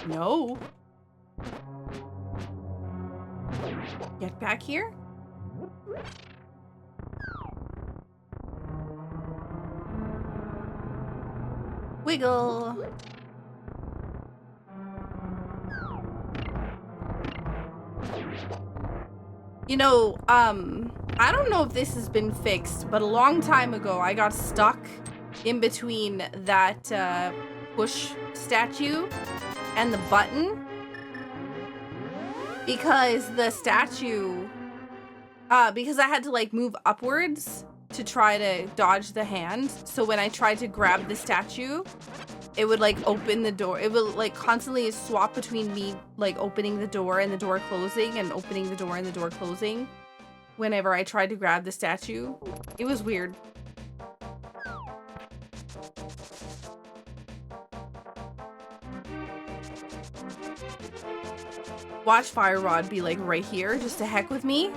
No. Get back here. Wiggle. You know, I don't know if this has been fixed, but a long time ago I got stuck in between that push statue and the button because the statue, because I had to like move upwards to try to dodge the hand. So when I tried to grab the statue, it would like open the door. It would like constantly swap between me like opening the door and the door closing and opening the door and the door closing whenever I tried to grab the statue. It was weird. Watch Fire Rod be like right here just to heck with me.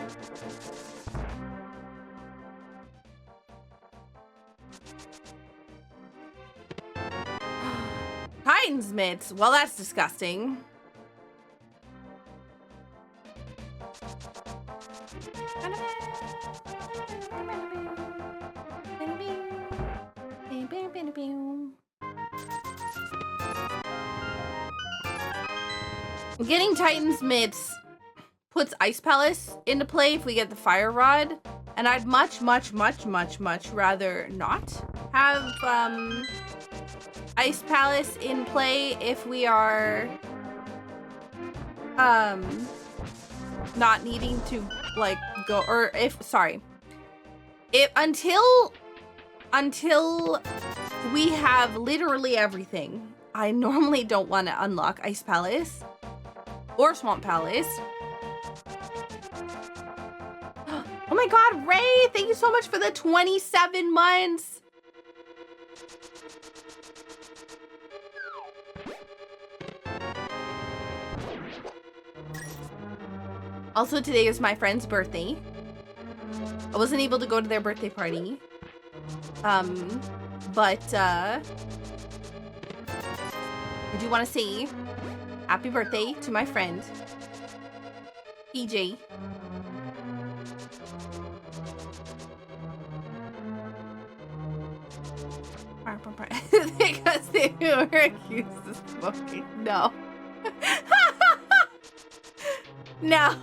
Titan's mitts. Well, that's disgusting. Getting Titan's mitts puts Ice Palace into play if we get the Fire Rod, and I'd much rather not have Ice Palace in play if we are not needing to like go, or if until we have literally everything. I normally don't want to unlock Ice Palace or Swamp Palace. Oh my god, Ray, thank you so much for the 27 months. Also, today is my friend's birthday. I wasn't able to go to their birthday party. But I do want to say happy birthday to my friend, PJ. Because they were accused of smoking. No. No.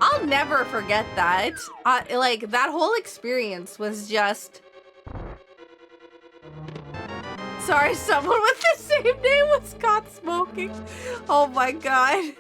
I'll never forget that. Like, that whole experience was just... Sorry, someone with the same name was caught smoking. Oh my god.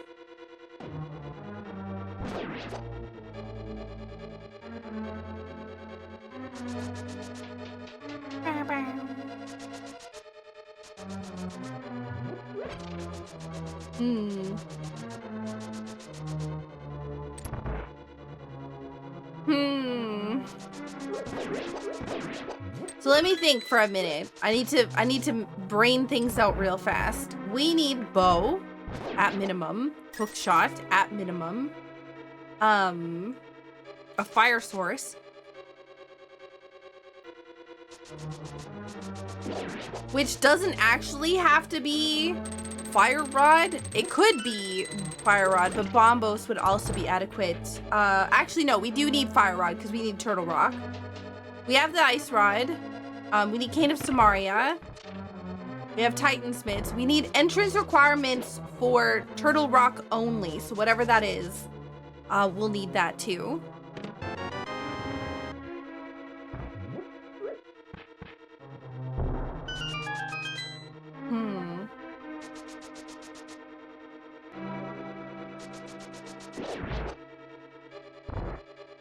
So let me think for a minute. I need to brain things out real fast. We need bow at minimum, hook shot at minimum, a fire source, which doesn't actually have to be fire rod. It could be fire rod, but bombos would also be adequate. Actually, no, we do need fire rod because we need turtle rock. We have the ice rod. We need Cane of Samaria. We have Titan's mitts. We need entrance requirements for turtle rock only. So whatever that is, we'll need that too.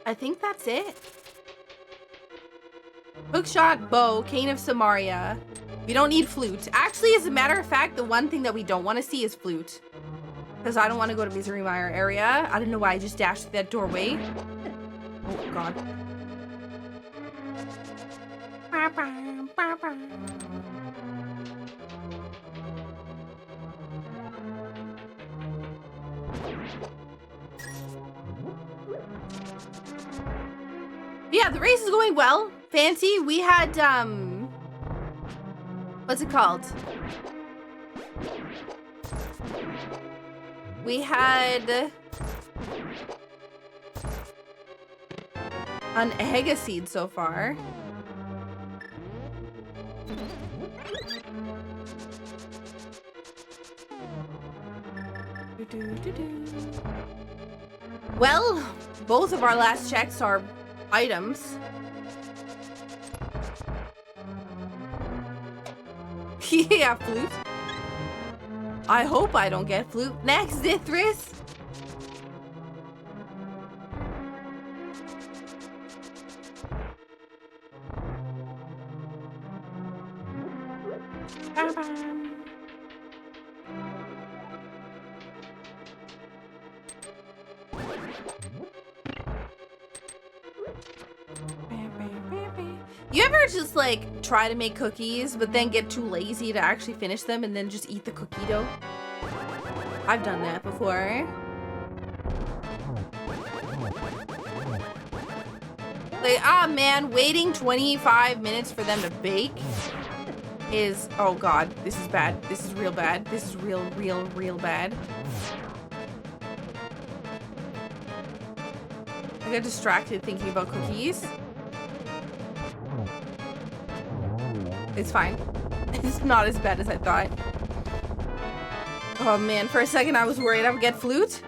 I think that's it. Hookshot, bow, Cane of Samaria. We don't need flute. Actually, as a matter of fact, the one thing that we don't want to see is flute. Because I don't want to go to Misery Mire area. I don't know why I just dashed through that doorway. Oh, God. Yeah, the race is going well. Fancy. We had, what's it called? We had an egg seed so far. Well, both of our last checks are items. Yeah, flute. I hope I don't get flute. Next, Zithris. You ever just like try to make cookies but then get too lazy to actually finish them and then just eat the cookie dough? I've done that before. Like, ah man, waiting 25 minutes for them to bake is, oh god, this is bad. This is real bad. This is real bad. I got distracted thinking about cookies. It's fine. It's not as bad as I thought. Oh man, for a second I was worried I would get flute.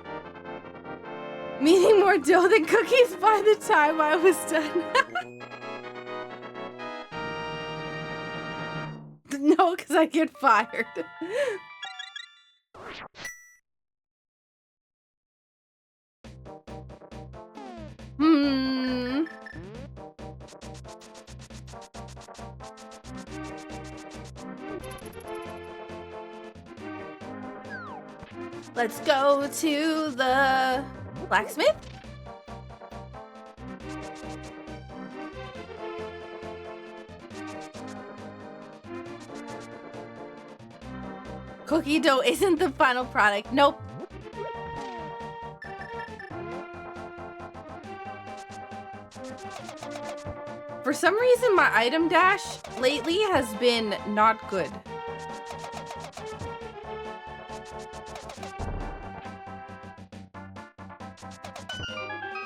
Meaning more dough than cookies by the time I was done. No, because I get fired. Let's go to the blacksmith. Cookie dough isn't the final product. Nope. For some reason, my item dash lately has been not good.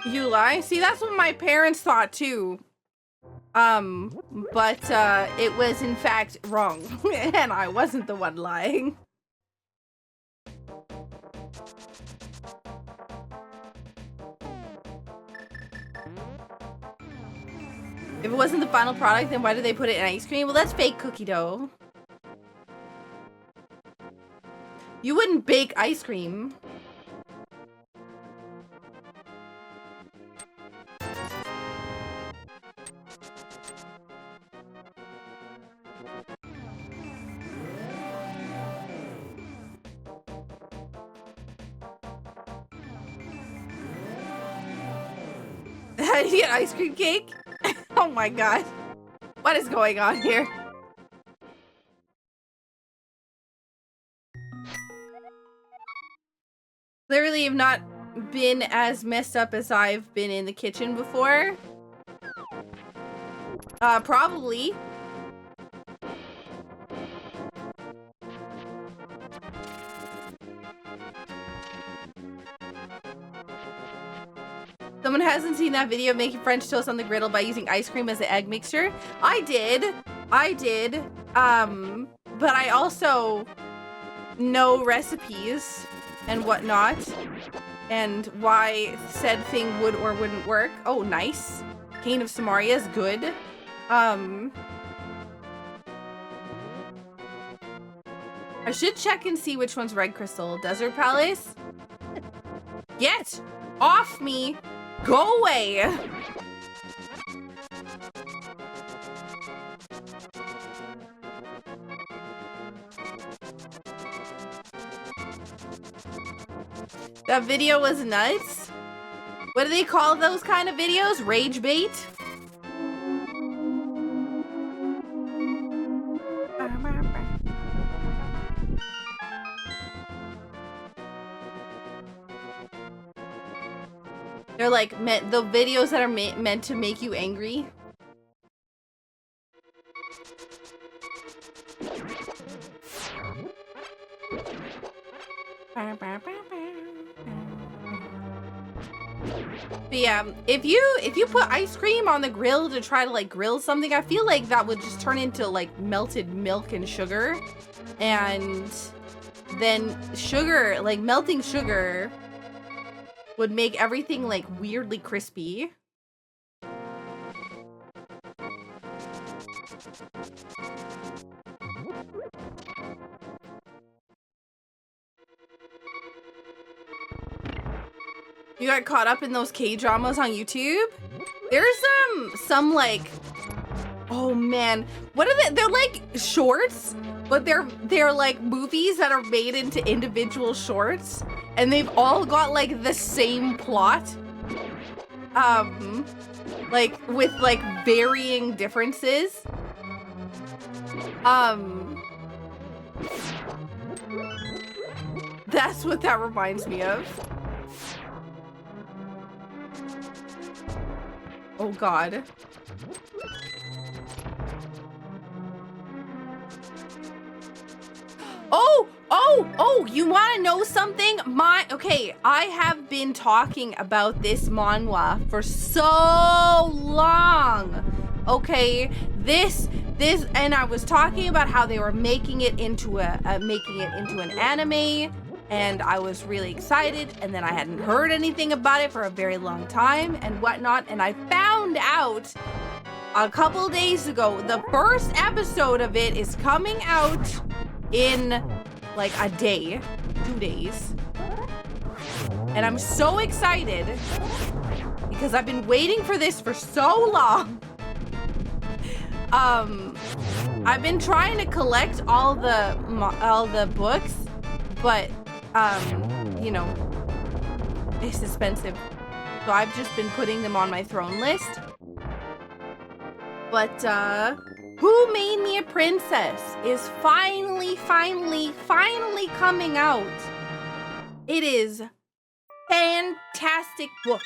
You lie? See, that's what my parents thought too. But it was in fact wrong. And I wasn't the one lying. If it wasn't the final product, then why did they put it in ice cream? Well, that's fake cookie dough. You wouldn't bake ice cream. How do you get ice cream cake? Oh my god. What is going on here? Clearly have not been as messed up as I've been in the kitchen before. Probably. Someone hasn't seen that video of making French toast on the griddle by using ice cream as an egg mixture. I did. But I also know recipes and whatnot and why said thing would or wouldn't work. Oh, nice. Cane of Samaria is good. I should check and see which one's Red Crystal. Desert Palace? Get off me! Go away! That video was nuts. What do they call those kind of videos? Rage bait? They're like the videos that are meant to make you angry. But yeah, if you put ice cream on the grill to try to like grill something, I feel like that would just turn into like melted milk and sugar. And then sugar, like melting sugar, would make everything like weirdly crispy. You got caught up in those K-dramas on YouTube? There's some like, oh man, what are they? They're like shorts, but they're like movies that are made into individual shorts, and they've all got like the same plot. Like with like varying differences. That's what that reminds me of. Oh God. Oh, you want to know something? Okay, I have been talking about this manhwa for so long. Okay, this, and I was talking about how they were making it into an anime, and I was really excited, and then I hadn't heard anything about it for a very long time and whatnot, and I found out a couple days ago the first episode of it is coming out in like a day, 2 days, and I'm so excited because I've been waiting for this for so long. I've been trying to collect all the books, but you know, it's expensive, so I've just been putting them on my throne list. But Who Made Me a Princess is finally coming out. It is fantastic book.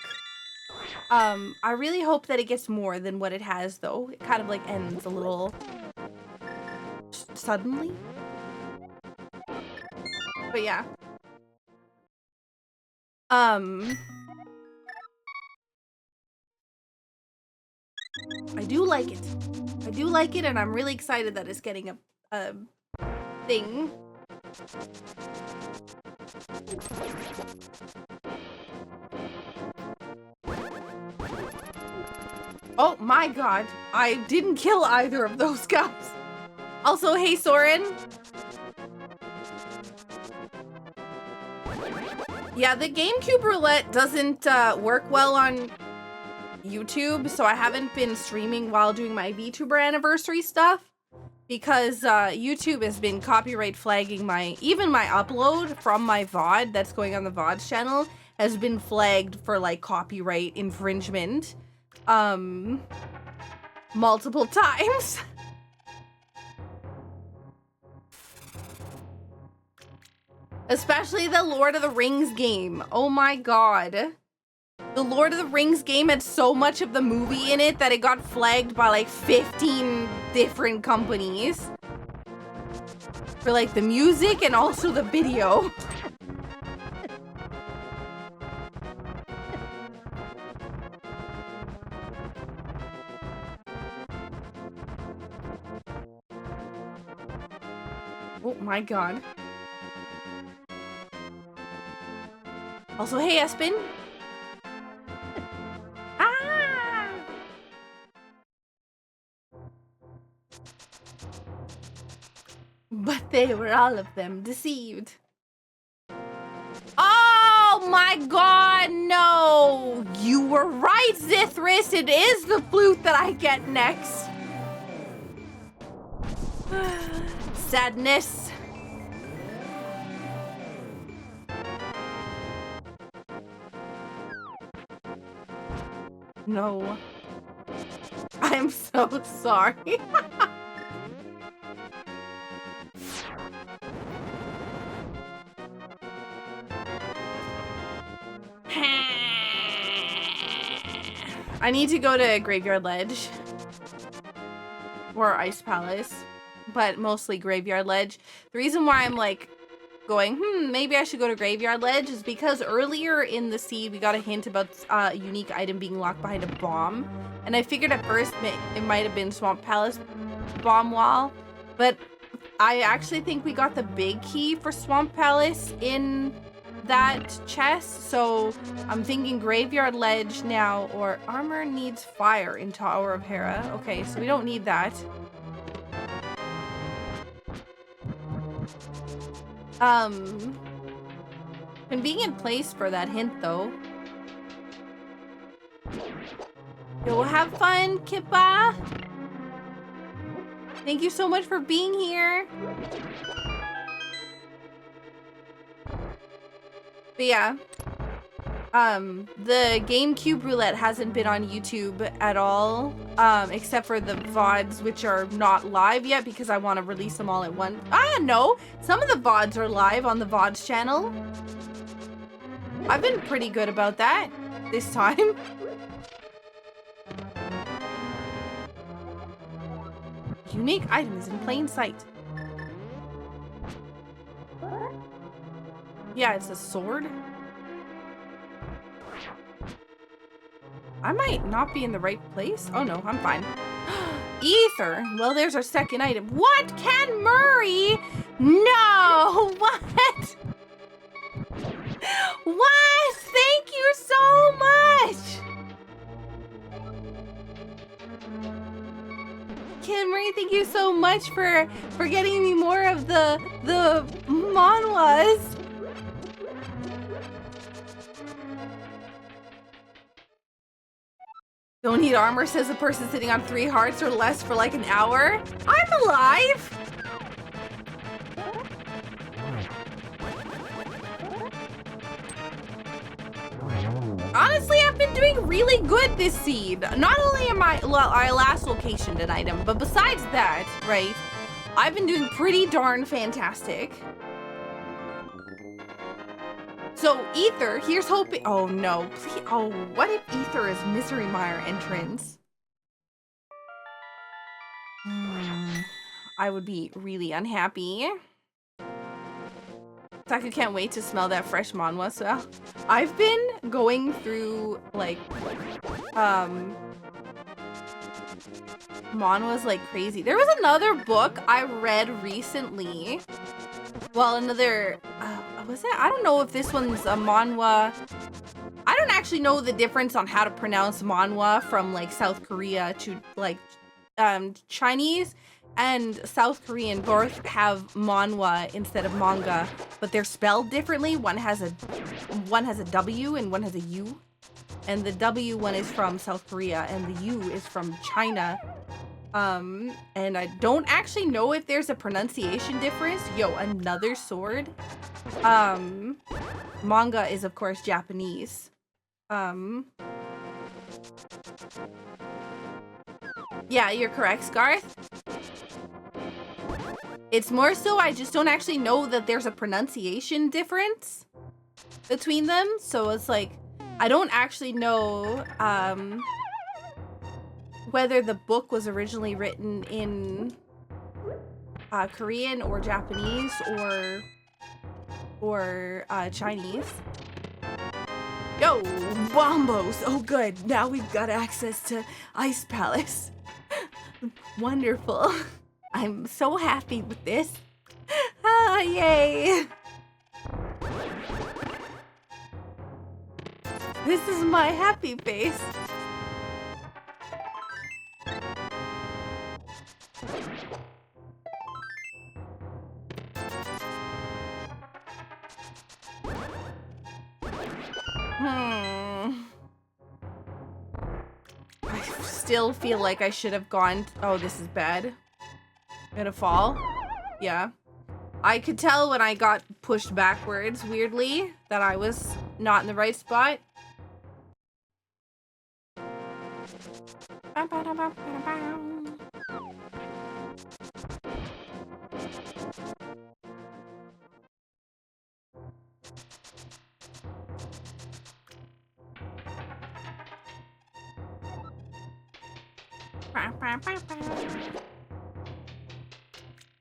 I really hope that it gets more than what it has, though. It kind of like ends a little suddenly. But yeah. I do like it. I do like it, and I'm really excited that it's getting a thing. Oh my God, I didn't kill either of those guys. Also, hey Soren. Yeah, the GameCube roulette doesn't work well on YouTube, so I haven't been streaming while doing my VTuber anniversary stuff because YouTube has been copyright flagging even my upload from my VOD that's going on the VOD's channel has been flagged for like copyright infringement multiple times. Especially the Lord of the Rings game. Oh my God. The Lord of the Rings game had so much of the movie in it that it got flagged by like 15 different companies. For like the music and also the video. Oh my God. Also, hey Espen. But they were all of them deceived. Oh my God, no! You were right, Zithris. It is the flute that I get next. Sadness. No. I'm so sorry. I need to go to Graveyard Ledge. Or Ice Palace. But mostly Graveyard Ledge. The reason why I'm like going, maybe I should go to Graveyard Ledge is because earlier in the seed we got a hint about a unique item being locked behind a bomb. And I figured at first it might have been Swamp Palace bomb wall. But I actually think we got the big key for Swamp Palace in that chest. So I'm thinking Graveyard Ledge now, or armor needs fire in Tower of Hera. Okay, so we don't need that. Convenient place for that hint though. Yo, have fun, Kippa. Thank you so much for being here. But yeah, the GameCube roulette hasn't been on YouTube at all, except for the VODs, which are not live yet because I want to release them all at once. No, some of the VODs are live on the VODs channel. I've been pretty good about that this time. Unique item is in plain sight. Yeah, it's a sword. I might not be in the right place. Oh no, I'm fine. Ether. Well, there's our second item. What? Ken Murray? No. What? What? Thank you so much. Ken Murray, thank you so much for getting me more of the manhwas. Don't need armor, says the person sitting on 3 hearts or less for like an hour. I'm alive! Honestly, I've been doing really good this seed. Not only am I last locationed an item, but besides that, right, I've been doing pretty darn fantastic. So, Ether, here's hoping. Oh no, please. Oh, what if Ether is Misery Mire entrance? I would be really unhappy. Saku can't wait to smell that fresh manhwa. So, I've been going through, like, manhwas like crazy. There was another book I read recently. Well, another, was it? I don't know if this one's a manhwa. I don't actually know the difference on how to pronounce manhwa from like South Korea to like Chinese and South Korean both have manhwa instead of manga, but they're spelled differently. One has a W and one has a U. And the W one is from South Korea and the U is from China. And I don't actually know if there's a pronunciation difference. Yo, another sword. Manga is of course Japanese. Yeah, you're correct, Scarth. It's more so I just don't actually know that there's a pronunciation difference between them. So it's like, I don't actually know, whether the book was originally written in Korean or Japanese or Chinese. Yo, bombos! Oh good, now we've got access to Ice Palace. Wonderful. I'm so happy with this. Ah, yay! This is my happy face. I still feel like I should have gone. Oh, this is bad. Gonna fall? Yeah. I could tell when I got pushed backwards, weirdly, that I was not in the right spot.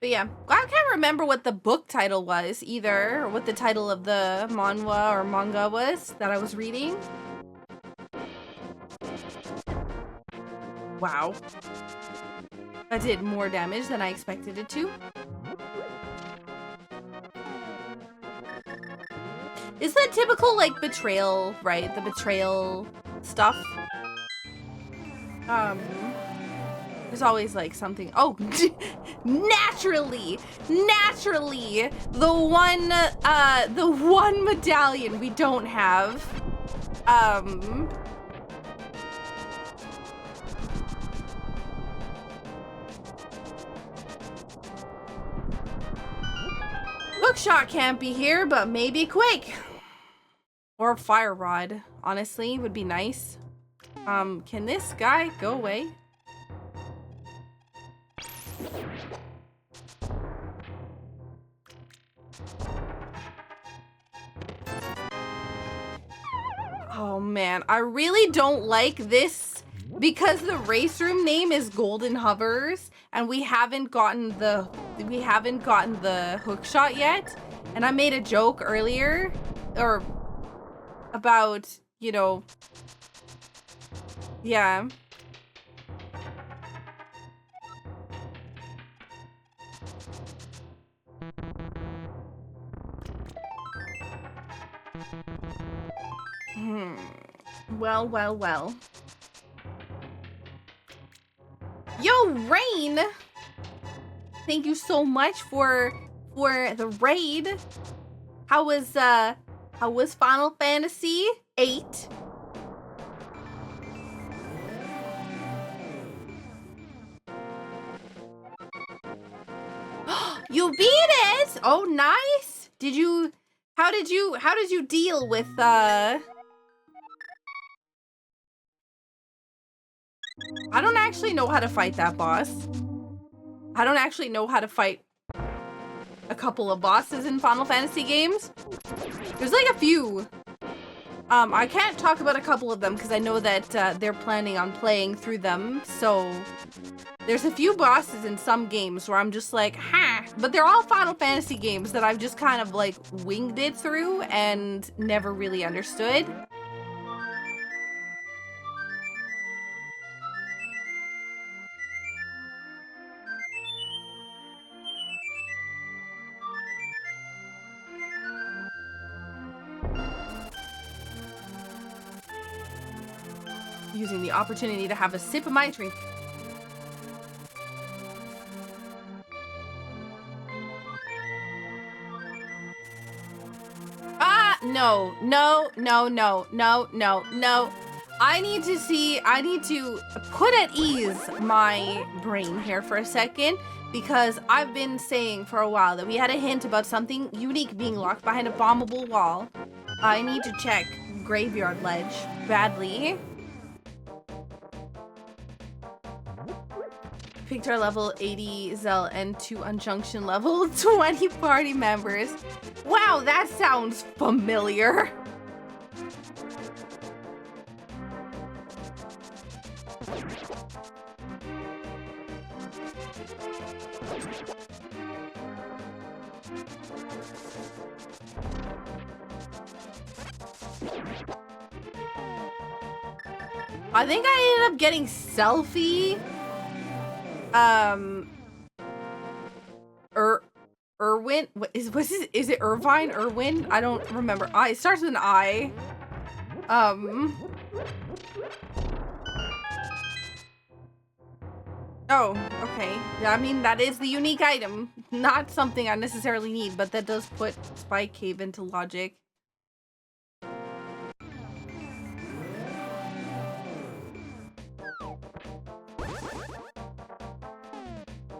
But yeah, I can't remember what the book title was either, or what the title of the manhwa or manga was that I was reading. Wow. That did more damage than I expected it to. It's the typical, like, betrayal, right? The betrayal stuff. There's always, like, something. Oh, naturally, the one medallion we don't have. Hookshot can't be here, but maybe Quake. Or Fire Rod, honestly, would be nice. Can this guy go away? Oh man, I really don't like this because the race room name is Golden Hovers and we haven't gotten the hookshot yet. And I made a joke earlier or about, you know, yeah. Well. Yo, Rain! Thank you so much for the raid. How was Final Fantasy VIII? You beat it! Oh, nice! How did you deal with I don't actually know how to fight that boss. I don't actually know how to fight a couple of bosses in Final Fantasy games. There's like a few. I can't talk about a couple of them because I know that they're planning on playing through them. So there's a few bosses in some games where I'm just like, ha! But they're all Final Fantasy games that I've just kind of like winged it through and never really understood. Using the opportunity to have a sip of my drink. No. I need to put at ease my brain here for a second because I've been saying for a while that we had a hint about something unique being locked behind a bombable wall. I need to check Graveyard Ledge badly. Picked our level 80 Zell and 2 Unjunction level 20 party members. Wow, that sounds familiar. I think I ended up getting Selfie. Irwin? Is it Irvine? Irwin? I don't remember. It starts with an I. Oh, okay. Yeah, I mean, that is the unique item. Not something I necessarily need, but that does put Spy Cave into logic.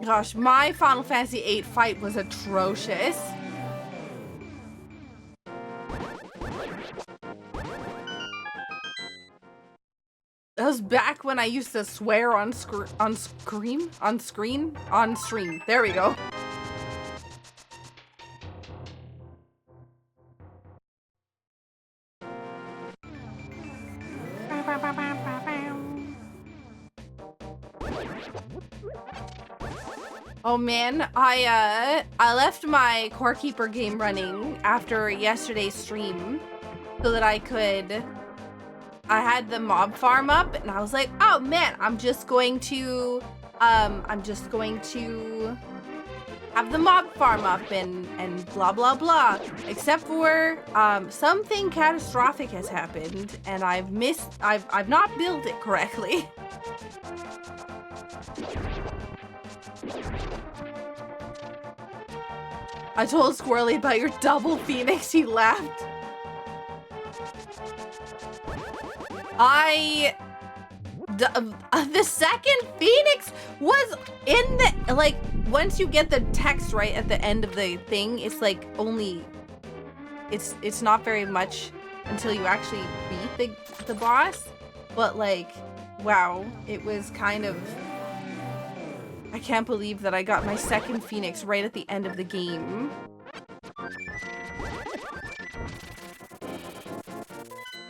Gosh, my Final Fantasy VIII fight was atrocious. That was back when I used to swear on stream. There we go. Oh man, I left my Core Keeper game running after yesterday's stream so that I had the mob farm up, and I was like, oh man, I'm just going to have the mob farm up and blah blah blah. Except for something catastrophic has happened, and I've not built it correctly. I told Squirrely about your double Phoenix, he laughed. The second Phoenix was in the, like, once you get the text right at the end of the thing, it's like only, it's not very much until you actually beat the boss. But like, wow, it was kind of, I can't believe that I got my second Phoenix right at the end of the game.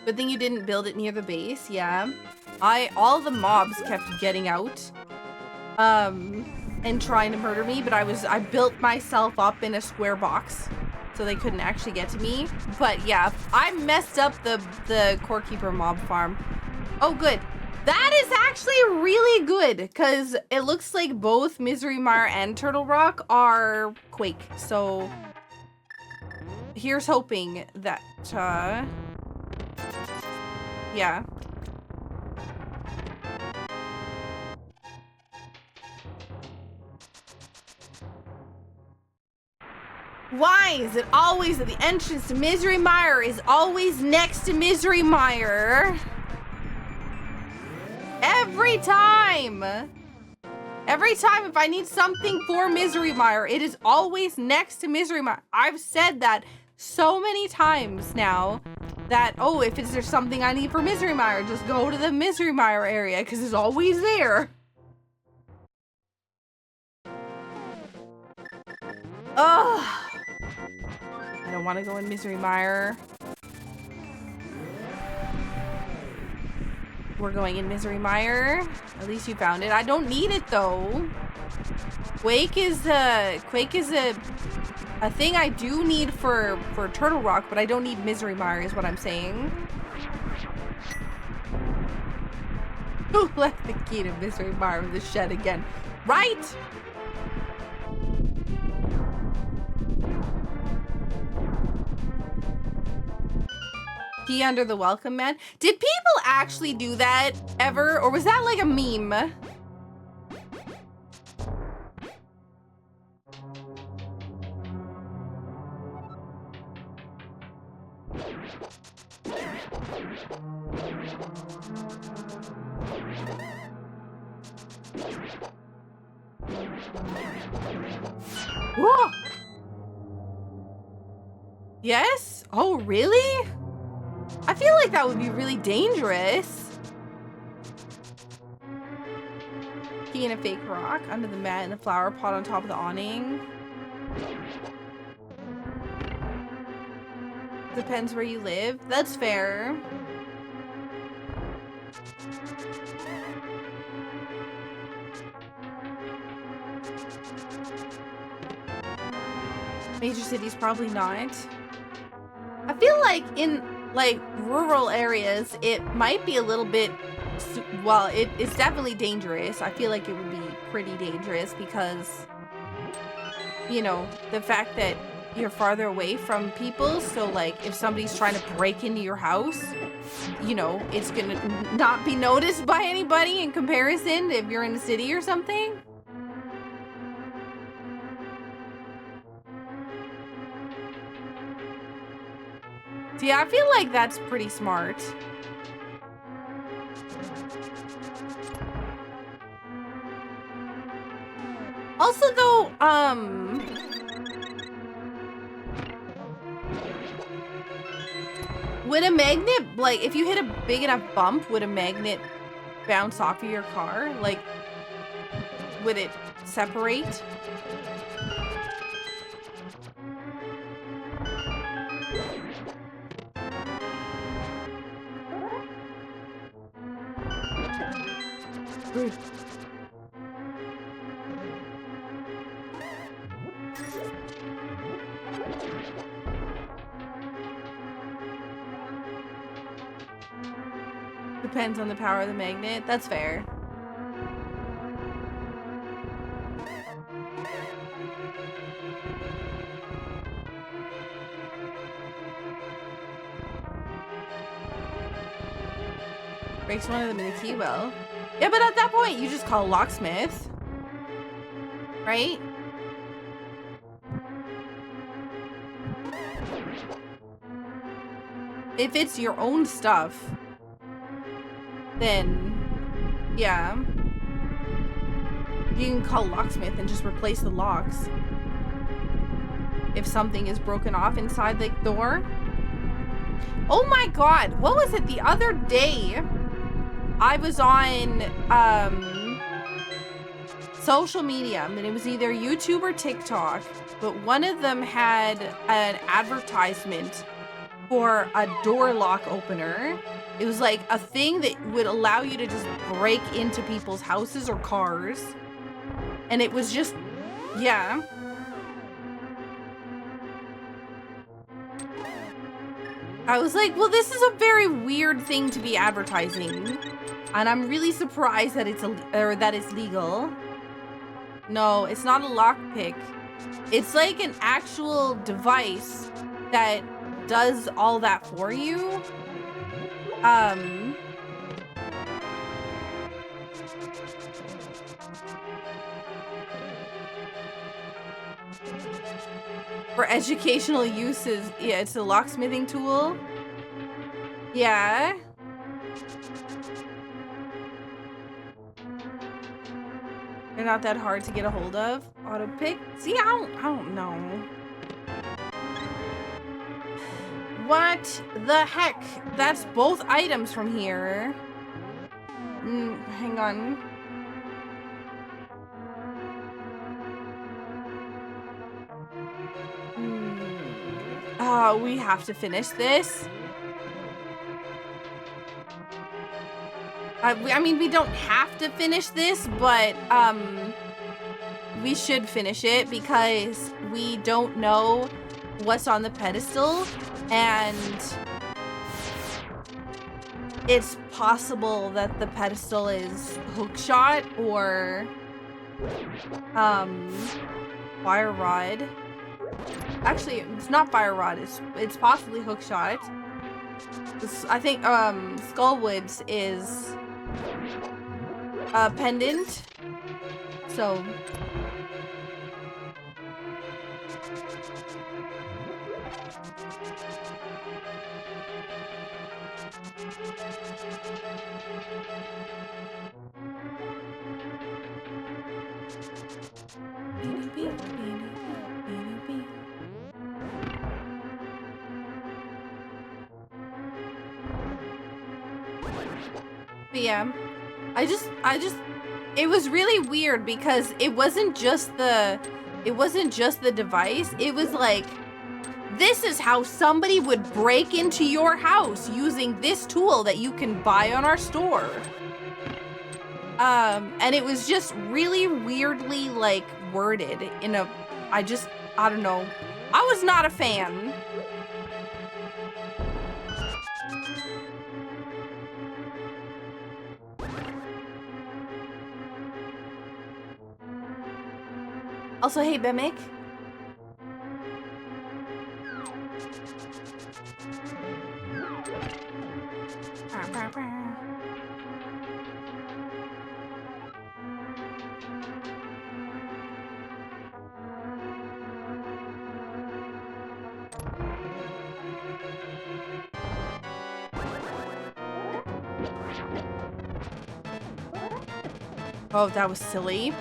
Good thing you didn't build it near the base, yeah. All the mobs kept getting out, and trying to murder me, but I built myself up in a square box, so they couldn't actually get to me. But yeah, I messed up the Core Keeper mob farm. Oh, good. That is actually really good, because it looks like both Misery Mire and Turtle Rock are Quake, so here's hoping that, yeah. Why is it always that the entrance to Misery Mire is always next to Misery Mire? Every time! Every time if I need something for Misery Mire, it is always next to Misery Mire. I've said that so many times now that, oh, if there's something I need for Misery Mire, just go to the Misery Mire area because it's always there. Ugh. I don't want to go in Misery Mire. We're going in Misery Mire. At least you found it. I don't need it though. Quake is a thing I do need for Turtle Rock, but I don't need Misery Mire is what I'm saying. Who left the key to Misery Mire in the shed again? Right? Key under the welcome mat. Did people actually do that ever? Or was that like a meme? Whoa! Yes? Oh, really? I feel like that would be really dangerous. Key in a fake rock under the mat and the flower pot on top of the awning. Depends where you live. That's fair. Major cities, probably not. I feel like in like rural areas, it might be a little bit, well, it's definitely dangerous. I feel like it would be pretty dangerous because, you know, the fact that you're farther away from people. So like if somebody's trying to break into your house, you know, it's gonna not be noticed by anybody in comparison to if you're in a city or something. Yeah, I feel like that's pretty smart. Also though, would a magnet, like if you hit a big enough bump, would a magnet bounce off of your car? Like, would it separate? Depends on the power of the magnet. That's fair. Breaks one of them in the key well. Yeah, but at that point, you just call a locksmith. Right? If it's your own stuff, then yeah, you can call a locksmith and just replace the locks. If something is broken off inside the door. Oh my god, what was it the other day? I was on social media, and it was either YouTube or TikTok, but one of them had an advertisement for a door lock opener. It was like a thing that would allow you to just break into people's houses or cars. And it was just, yeah. I was like, well, this is a very weird thing to be advertising. And I'm really surprised that it's legal. No, it's not a lockpick. It's like an actual device that does all that for you. For educational uses, yeah, it's a locksmithing tool. Yeah. They're not that hard to get a hold of. Auto pick. See, I don't know. What the heck? That's both items from here. Hang on. We have to finish this. I mean, we don't have to finish this, but we should finish it because we don't know what's on the pedestal, and it's possible that the pedestal is hookshot or fire rod. Actually, it's not fire rod. It's possibly hookshot. I think Skullwoods is pendant. So but yeah, I just it was really weird because it wasn't just the device. It was like, this is how somebody would break into your house using this tool that you can buy on our store. And it was just really weirdly like worded in a, I don't know. I was not a fan. Also, hey, Bemic. Oh, that was silly.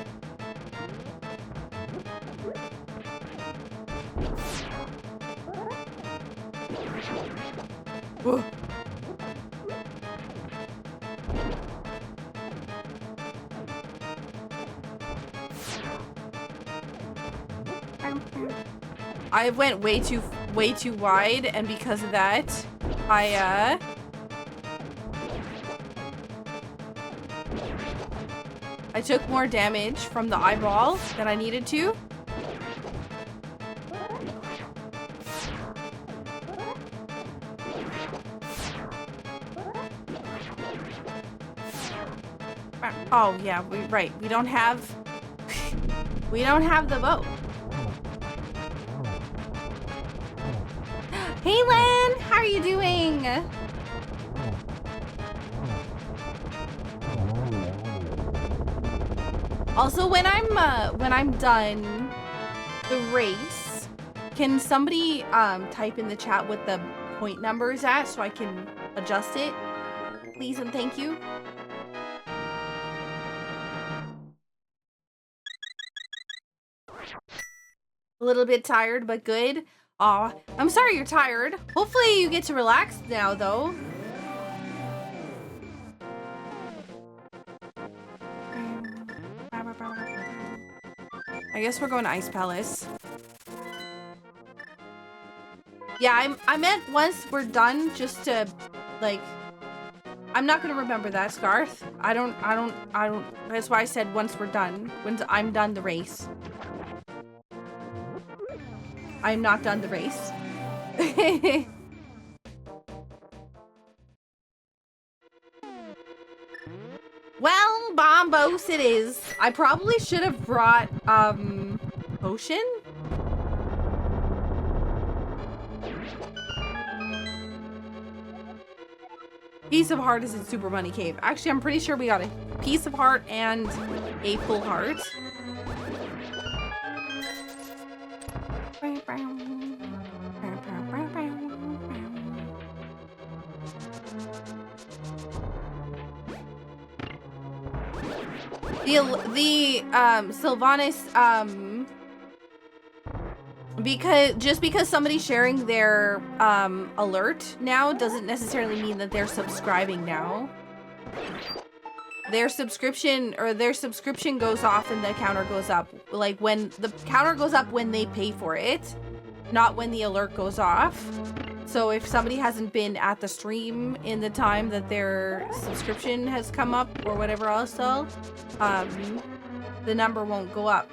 Whoa. I went way too wide, and because of that, I took more damage from the eyeball than I needed to. Oh yeah, right. We don't have the boat. Hey Len, how are you doing? Also, when I'm done the race, can somebody type in the chat what the point number is at so I can adjust it? Please and thank you. A little bit tired, but good. Aw, I'm sorry you're tired. Hopefully you get to relax now, though. I guess we're going to Ice Palace. Yeah, I meant once we're done, just to, like... I'm not gonna remember that, Scarth. I don't... That's why I said once we're done. When I'm done the race. I'm not done the race. Well, bombos it is. I probably should have brought, potion? Piece of heart is in Super Money Cave. Actually, I'm pretty sure we got a piece of heart and a full heart. The Sylvanas, because somebody's sharing their alert now doesn't necessarily mean that they're subscribing now. Their subscription goes off and the counter goes up. Like when the counter goes up when they pay for it, not when the alert goes off. So if somebody hasn't been at the stream in the time that their subscription has come up or whatever else, so the number won't go up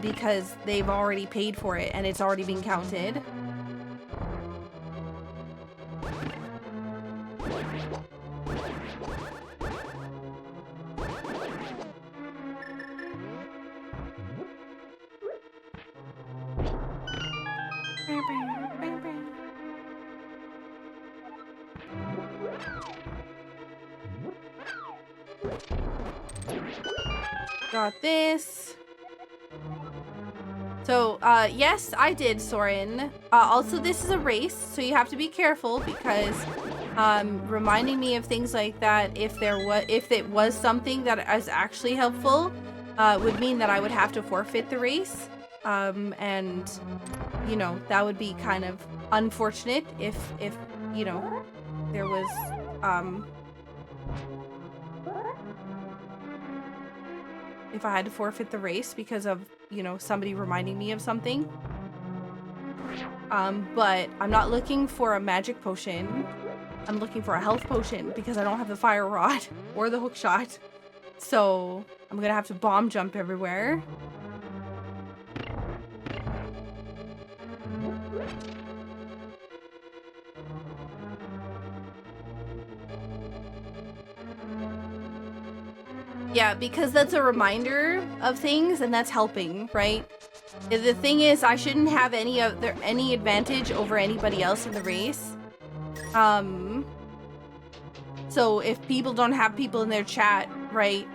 because they've already paid for it and it's already been counted. Got this. So, yes, I did, Soren. Also, this is a race, so you have to be careful because, reminding me of things like that, if it was something that is actually helpful, would mean that I would have to forfeit the race. And, you know, that would be kind of unfortunate if, you know, there was, if I had to forfeit the race because of, you know, somebody reminding me of something. But I'm not looking for a magic potion. I'm looking for a health potion because I don't have the fire rod or the hook shot. So I'm gonna have to bomb jump everywhere. Yeah, because that's a reminder of things and that's helping, right? The thing is, I shouldn't have any advantage over anybody else in the race. So if people don't have people in their chat, right,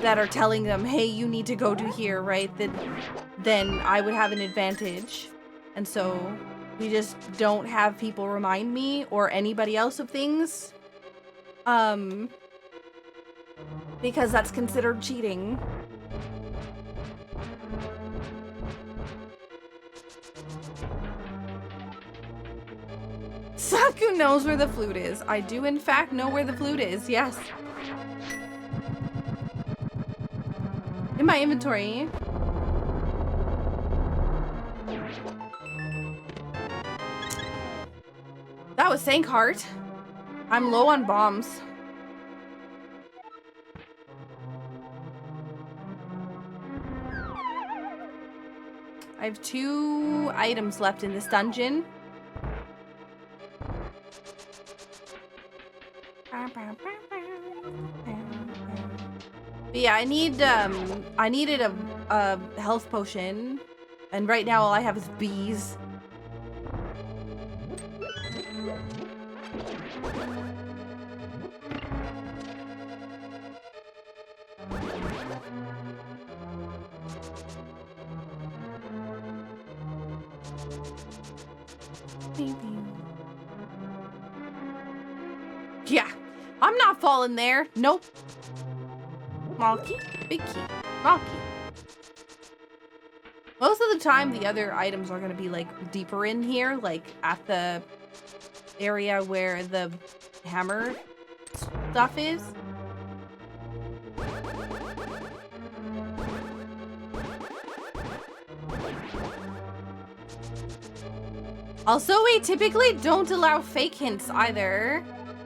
that are telling them, hey, you need to go to here, right, then I would have an advantage. And so we just don't have people remind me or anybody else of things. Because that's considered cheating. Saku knows where the flute is. I do in fact know where the flute is, yes. In my inventory. That was Sank Heart. I'm low on bombs. I have 2 items left in this dungeon. But yeah, I needed a health potion, and right now all I have is bees. Yeah, I'm not falling there. Nope. Small key, big key, small key. Most of the time, the other items are gonna be like deeper in here, like at the area where the hammer stuff is. Also, we typically don't allow fake hints either.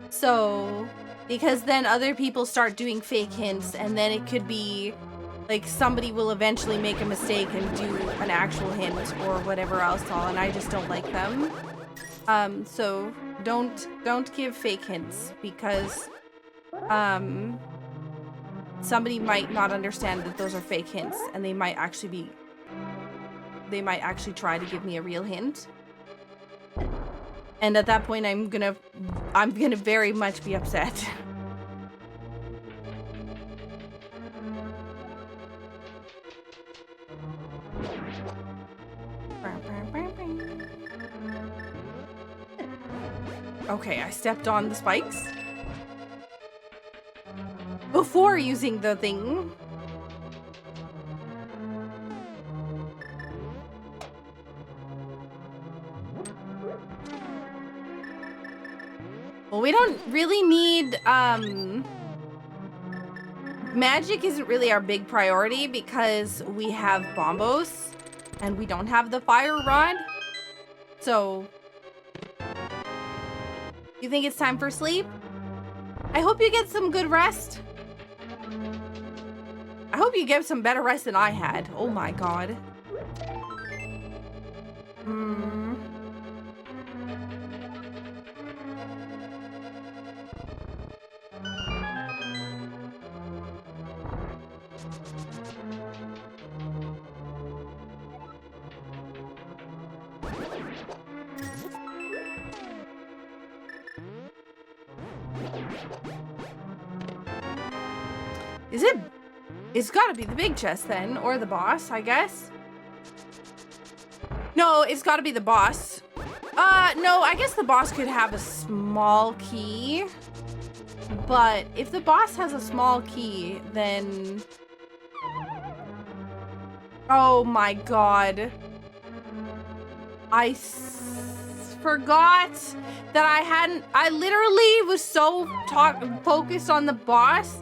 So, because then other people start doing fake hints, and then it could be like somebody will eventually make a mistake and do an actual hint or whatever else all, and I just don't like them. So don't give fake hints, because somebody might not understand that those are fake hints, and they might actually try to give me a real hint. And at that point, I'm gonna very much be upset. Okay, I stepped on the spikes before using the thing. Well, we don't really need, magic isn't really our big priority because we have bombos and we don't have the fire rod. So, you think it's time for sleep? I hope you get some good rest. I hope you get some better rest than I had. Oh my god. Is it? It's gotta be the big chest then, or the boss, I guess. No, it's gotta be the boss. No, I guess the boss could have a small key. But if the boss has a small key, then... Oh my god. I forgot that I literally was so focused on the boss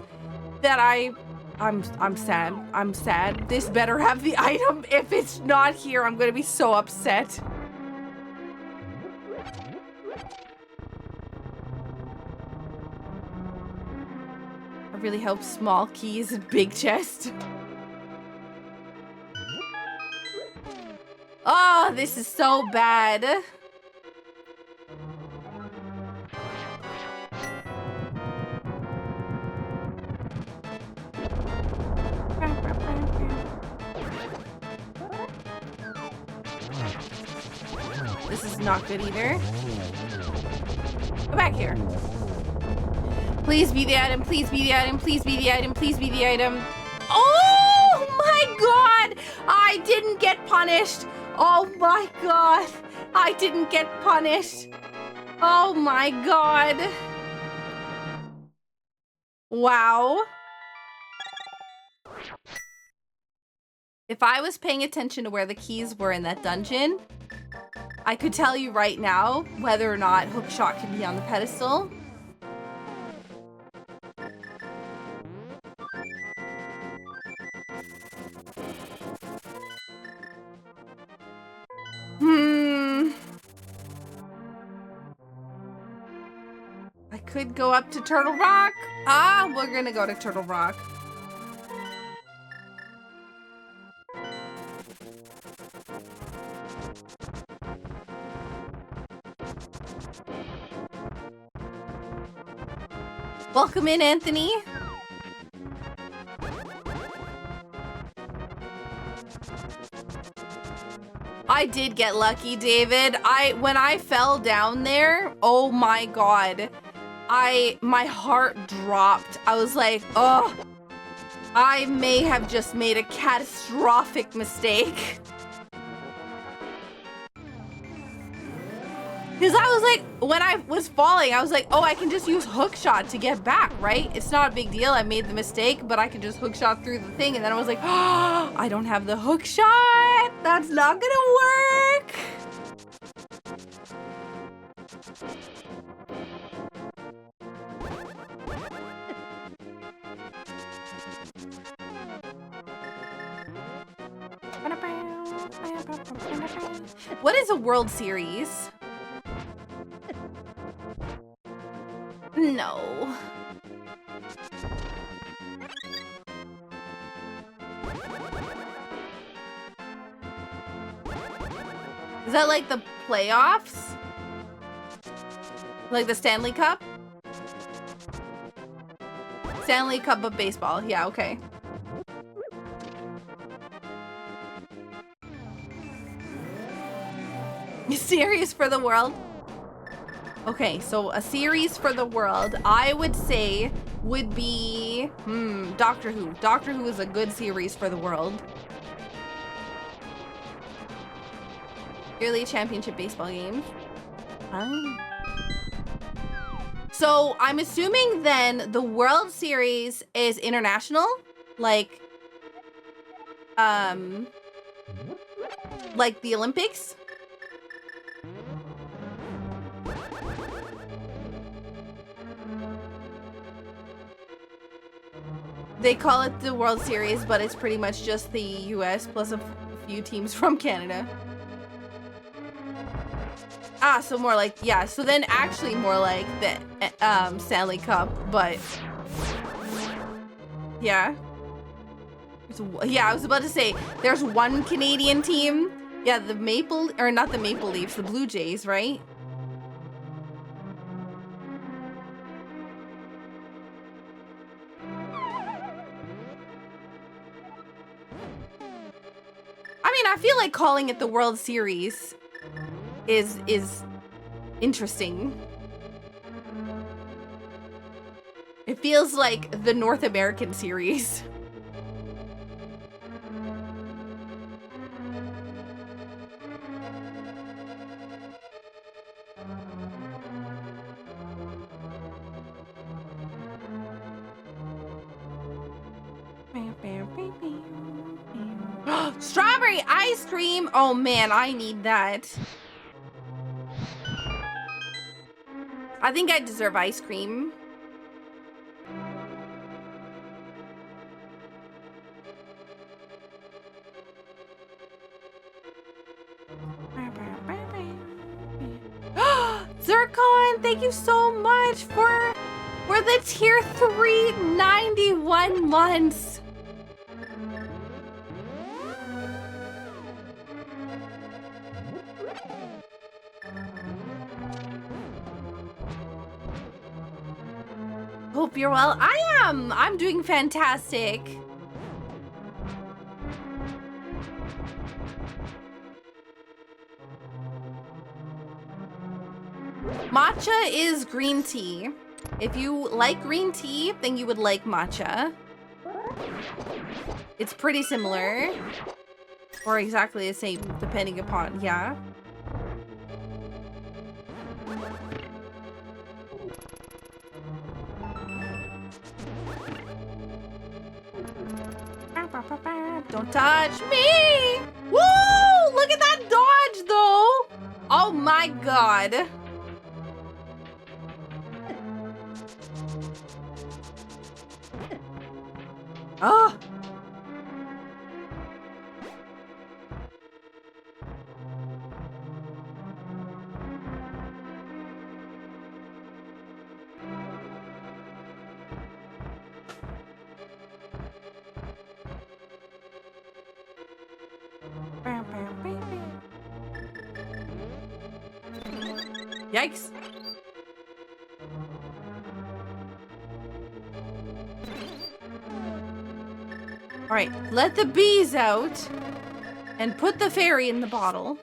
that I'm sad. I'm sad. This better have the item. If it's not here, I'm gonna be so upset. I really hope small key is a big chest. Oh, this is so bad. This is not good either. Go back here. Please be the item, please be the item, please be the item, please be the item. Oh my god! I didn't get punished. Oh my god. I didn't get punished. Oh my god. Wow. If I was paying attention to where the keys were in that dungeon, I could tell you right now whether or not Hookshot can be on the pedestal. could go up to Turtle Rock. Ah, we're gonna go to Turtle Rock. Welcome in, Anthony. I did get lucky, David. When I fell down there, oh my god. My heart dropped. I was like, oh, I may have just made a catastrophic mistake. Because I was like, when I was falling, I was like, oh, I can just use hook shot to get back, right? It's not a big deal. I made the mistake, but I can just hook shot through the thing. And then I was like, oh, I don't have the hook shot. That's not gonna work. What is a World Series? No. Is that like the playoffs? Like the Stanley Cup? Stanley Cup of baseball. Yeah, okay. Series for the world? Okay, so a series for the world, I would say, would be... Doctor Who. Doctor Who is a good series for the world. Yearly championship baseball game. So I'm assuming then the World Series is international? Like the Olympics? They call it the World Series, but it's pretty much just the US plus a few teams from Canada. Ah, so more like, yeah, so then actually more like the Stanley Cup, but yeah. Yeah, I was about to say, there's one Canadian team. Yeah, the not the Maple Leafs, the Blue Jays, right? I mean, I feel like calling it the World Series is interesting. It feels like the North American series. Strawberry ice cream! Oh man, I need that. I think I deserve ice cream. Zircon, thank you so much for the tier 3 91 months. Hope you're well. I am. I'm doing fantastic. Matcha is green tea. If you like green tea, then you would like matcha. It's pretty similar. Or exactly the same, depending upon, yeah. Don't touch me! Woo! Look at that dodge, though! Oh my god. Oh! Yikes. All right, let the bees out and put the fairy in the bottle.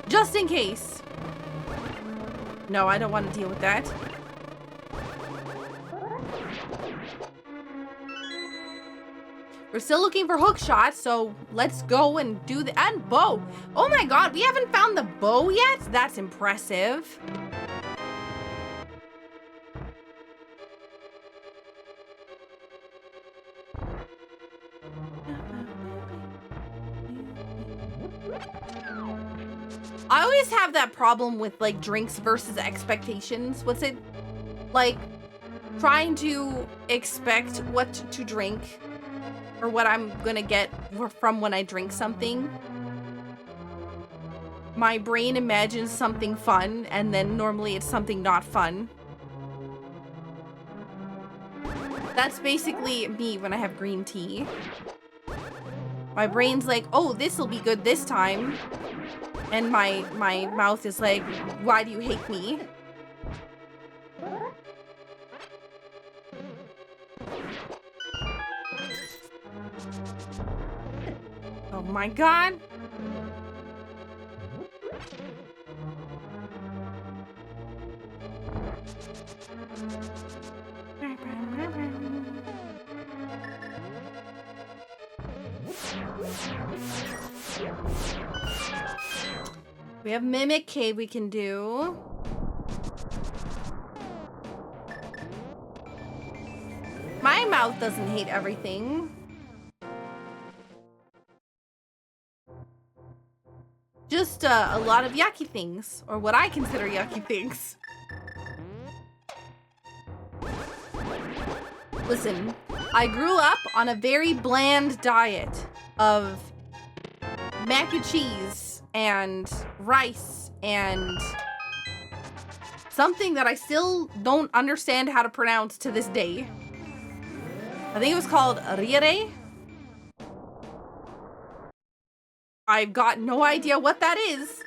Just in case. No, I don't want to deal with that. We're still looking for hook shots, so let's go and do the and bow. Oh my god, we haven't found the bow yet? That's impressive. I always have that problem with like drinks versus expectations. What's it like trying to expect what to drink or what I'm gonna get from when I drink something. My brain imagines something fun and then normally it's something not fun. That's basically me when I have green tea. My brain's like, oh, this'll be good this time. And my mouth is like, why do you hate me? Oh my god. We have Mimic Cave we can do. My mouth doesn't hate everything. Just a lot of yucky things, or what I consider yucky things. Listen, I grew up on a very bland diet of mac and cheese and rice and something that I still don't understand how to pronounce to this day. I think it was called rire. I've got no idea what that is,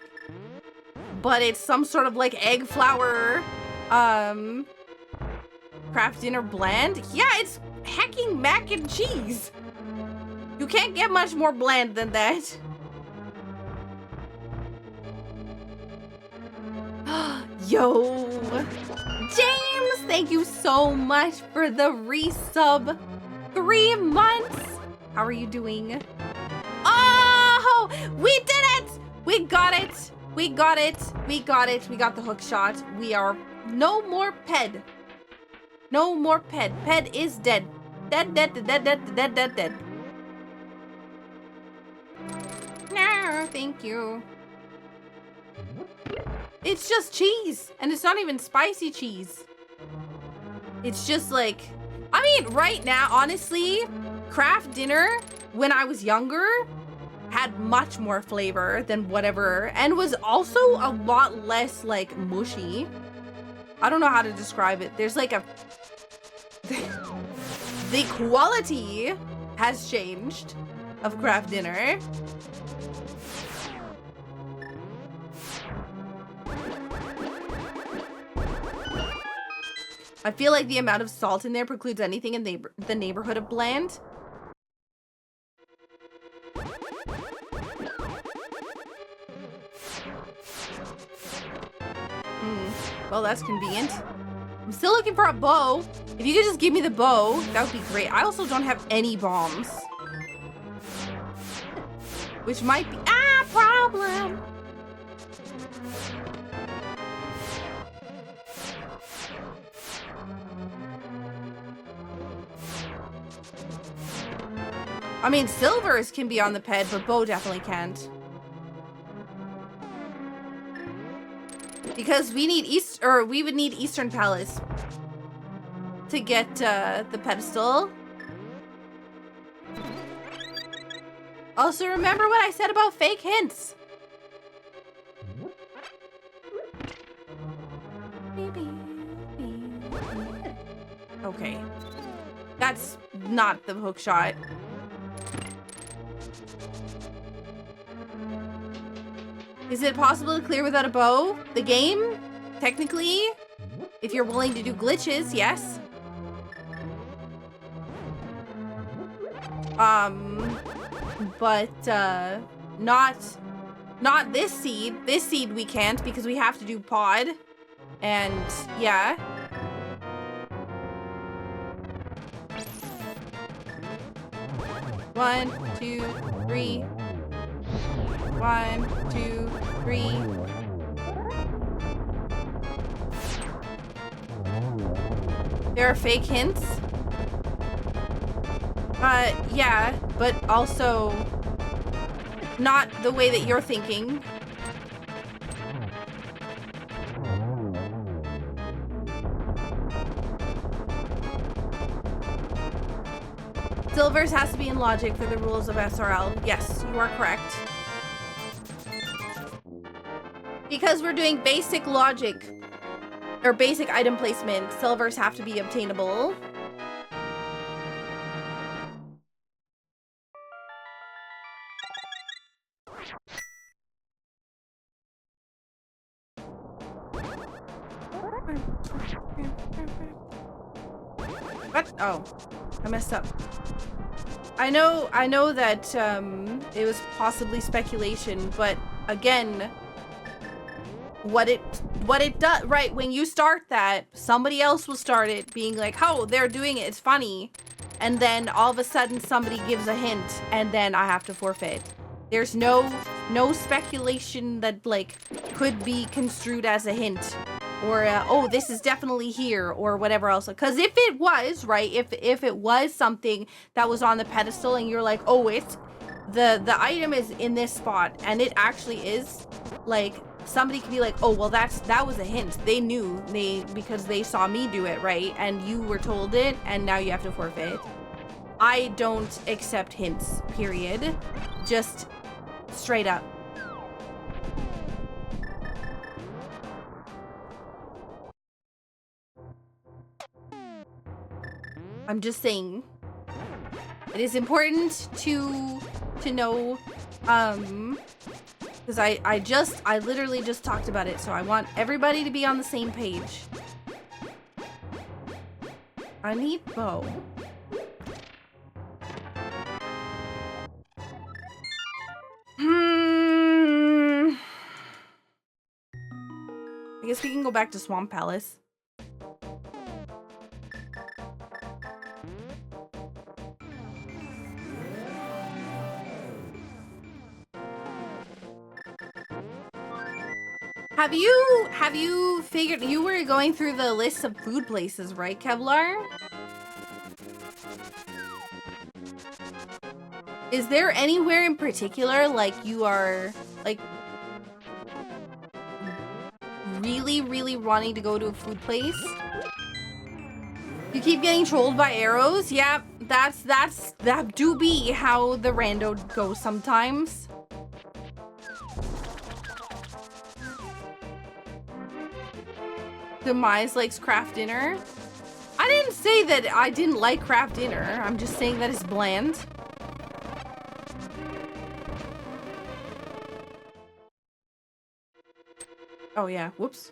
but it's some sort of like egg flour Kraft Dinner bland. Yeah, it's hecking mac and cheese. You can't get much more bland than that. Yo, James, thank you so much for the resub. 3 months. How are you doing? Oh, we did it. We got it. We got it. We got it. We got the hook shot. We are no more Ped. No more Ped. Ped is dead. Dead, dead, dead, dead, dead, dead, dead. No, thank you. It's just cheese, and it's not even spicy cheese. It's just like, I mean, right now, honestly, Kraft Dinner, when I was younger, had much more flavor than whatever, and was also a lot less, like, mushy. I don't know how to describe it. There's like a... the quality has changed of Kraft Dinner. I feel like the amount of salt in there precludes anything in the neighborhood of bland. Well, that's convenient. I'm still looking for a bow. If you could just give me the bow, that would be great. I also don't have any bombs. Which might be a problem. I mean, silvers can be on the ped, but bow definitely can't. Because we need we would need Eastern Palace to get the pedestal. Also, remember what I said about fake hints. Okay. That's not the hook shot. Is it possible to clear without a bow? The game? Technically? If you're willing to do glitches, yes. But, not this seed. This seed we can't because we have to do pod. And, yeah. One, two, three. 1, 2, 3. There are fake hints. Yeah, but also not the way that you're thinking. Silvers has to be in logic for the rules of SRL. Yes, you are correct. Because we're doing basic logic, or basic item placement, silvers have to be obtainable. What? Oh, I messed up. I know that it was possibly speculation, but again, what it does, right, when you start that, somebody else will start it being like, oh, they're doing it, it's funny, and then all of a sudden somebody gives a hint and then I have to forfeit. There's no speculation that like could be construed as a hint or oh, this is definitely here or whatever else, because if it was, right, if it was something that was on the pedestal and you're like, oh, it's the item is in this spot and it actually is, like, somebody could be like, oh, well, that was a hint. They knew, because they saw me do it, right? And you were told it, and now you have to forfeit. I don't accept hints, period. Just straight up. I'm just saying. It is important to know, because I literally just talked about it, so I want everybody to be on the same page. I need bow. I guess we can go back to Swamp Palace. Have you figured, you were going through the list of food places, right, Kevlar? Is there anywhere in particular, like, you are, like, really wanting to go to a food place? You keep getting trolled by arrows? Yeah, that do be how the rando goes sometimes. Demise likes craft dinner. I didn't say that I didn't like craft dinner. I'm just saying that it's bland. Oh yeah, whoops.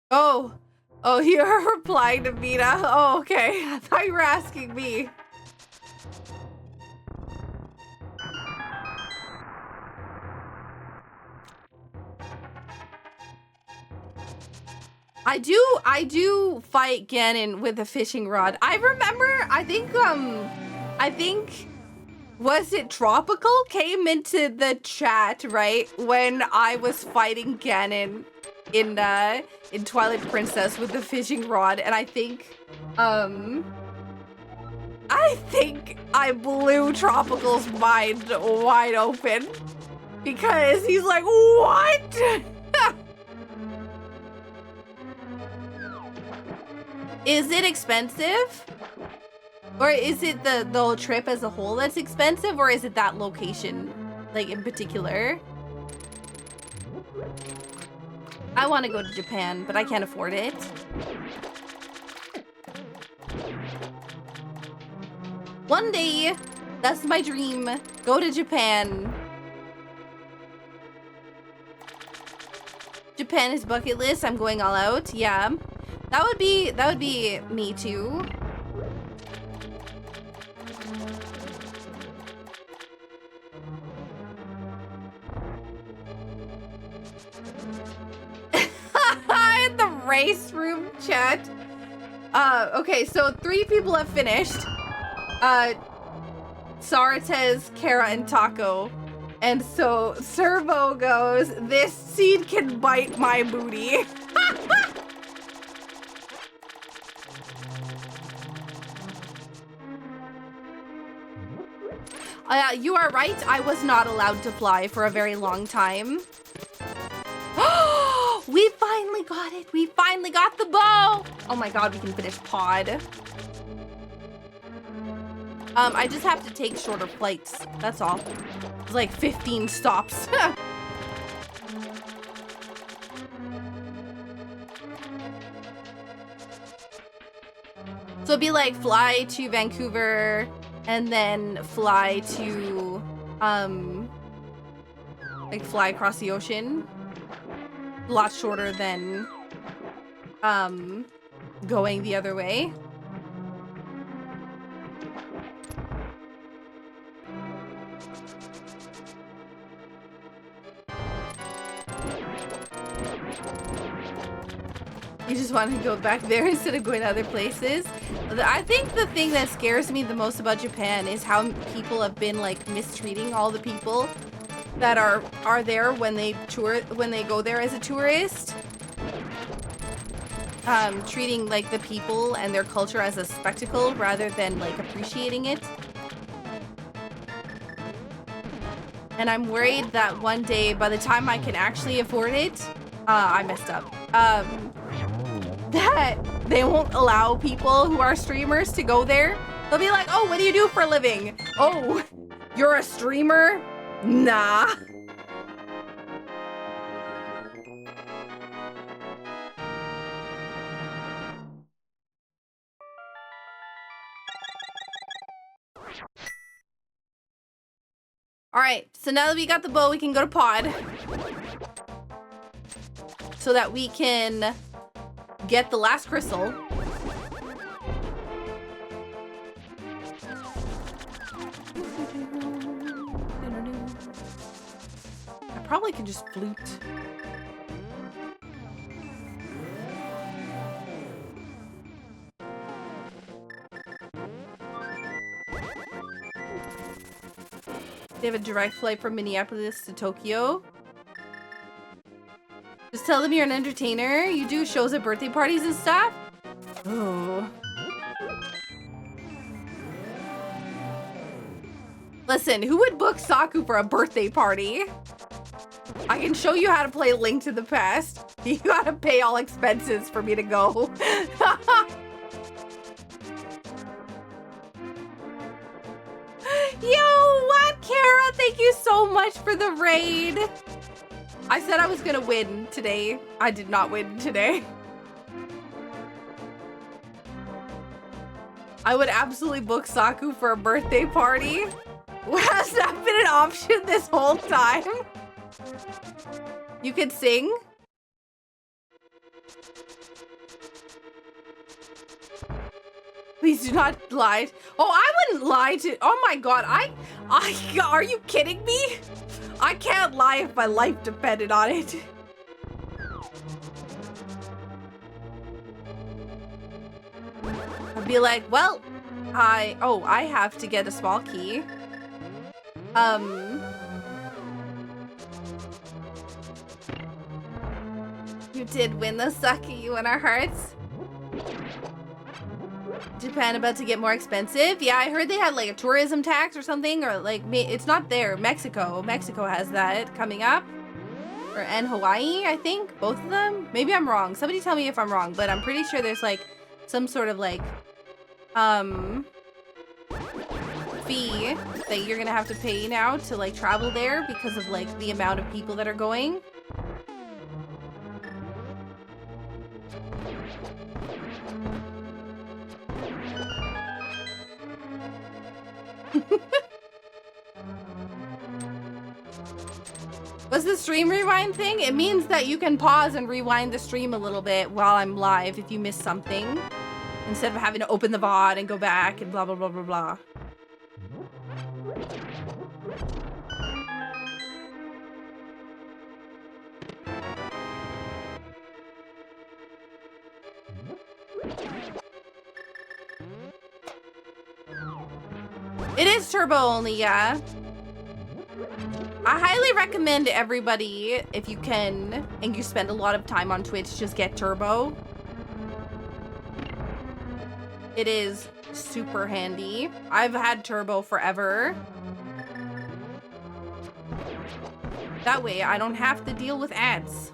Oh, you're replying to Vita. Oh, okay. I thought you were asking me. I do fight Ganon with a fishing rod. I remember, I think, was it Tropical came into the chat, right, when I was fighting Ganon in Twilight Princess with the fishing rod, and I think I blew Tropical's mind wide open because he's like, what? Is it expensive? Or is it the whole trip as a whole that's expensive? Or is it that location, like, in particular? I want to go to Japan, but I can't afford it. One day, that's my dream. Go to Japan. Japan is bucket list. I'm going all out. Yeah. That would be me too. In the race room chat. Okay, so 3 people have finished. Sarates, Kara, and Taco. And so Servo goes, this seed can bite my booty. You are right. I was not allowed to fly for a very long time. We finally got it. We finally got the bow. Oh my god, we can finish pod. I just have to take shorter flights. That's all. It's like 15 stops. So it'd be like fly to Vancouver and then fly to, like fly across the ocean. A lot shorter than, going the other way. You just want to go back there instead of going to other places. I think the thing that scares me the most about Japan is how people have been like mistreating all the people that are there when they go there as a tourist. Treating like the people and their culture as a spectacle rather than like appreciating it. And I'm worried that one day, by the time I can actually afford it, I messed up. That they won't allow people who are streamers to go there. They'll be like, oh, what do you do for a living? Oh, you're a streamer? Nah. All right, so now that we got the bow, we can go to pod. So that we can get the last crystal. I probably can just flute. They have a direct flight from Minneapolis to Tokyo. Just tell them you're an entertainer. You do shows at birthday parties and stuff. Oh. Listen, who would book Saku for a birthday party? I can show you how to play Link to the Past. You gotta pay all expenses for me to go. Yo, what, Kara? Thank you so much for the raid. I said I was gonna win today. I did not win today. I would absolutely book Saku for a birthday party. Has that been an option this whole time? You could sing? Please do not lie. Oh, I wouldn't lie to... Oh my god, are you kidding me? I can't lie if my life depended on it. I'd be like, well, I have to get a small key. You did win the Saku, you in our hearts. Japan about to get more expensive. Yeah, I heard they had like a tourism tax or something, or like it's not there. Mexico has that coming up, and Hawaii, I think, both of them. Maybe I'm wrong. Somebody tell me if I'm wrong, but I'm pretty sure there's like some sort of like fee that you're gonna have to pay now to like travel there because of like the amount of people that are going. What's the stream rewind thing? It means that you can pause and rewind the stream a little bit while I'm live if you miss something, instead of having to open the VOD and go back and blah, blah, blah, blah, blah. It is turbo only, yeah. I highly recommend everybody, if you can, and you spend a lot of time on Twitch, just get turbo. It is super handy. I've had turbo forever. That way I don't have to deal with ads.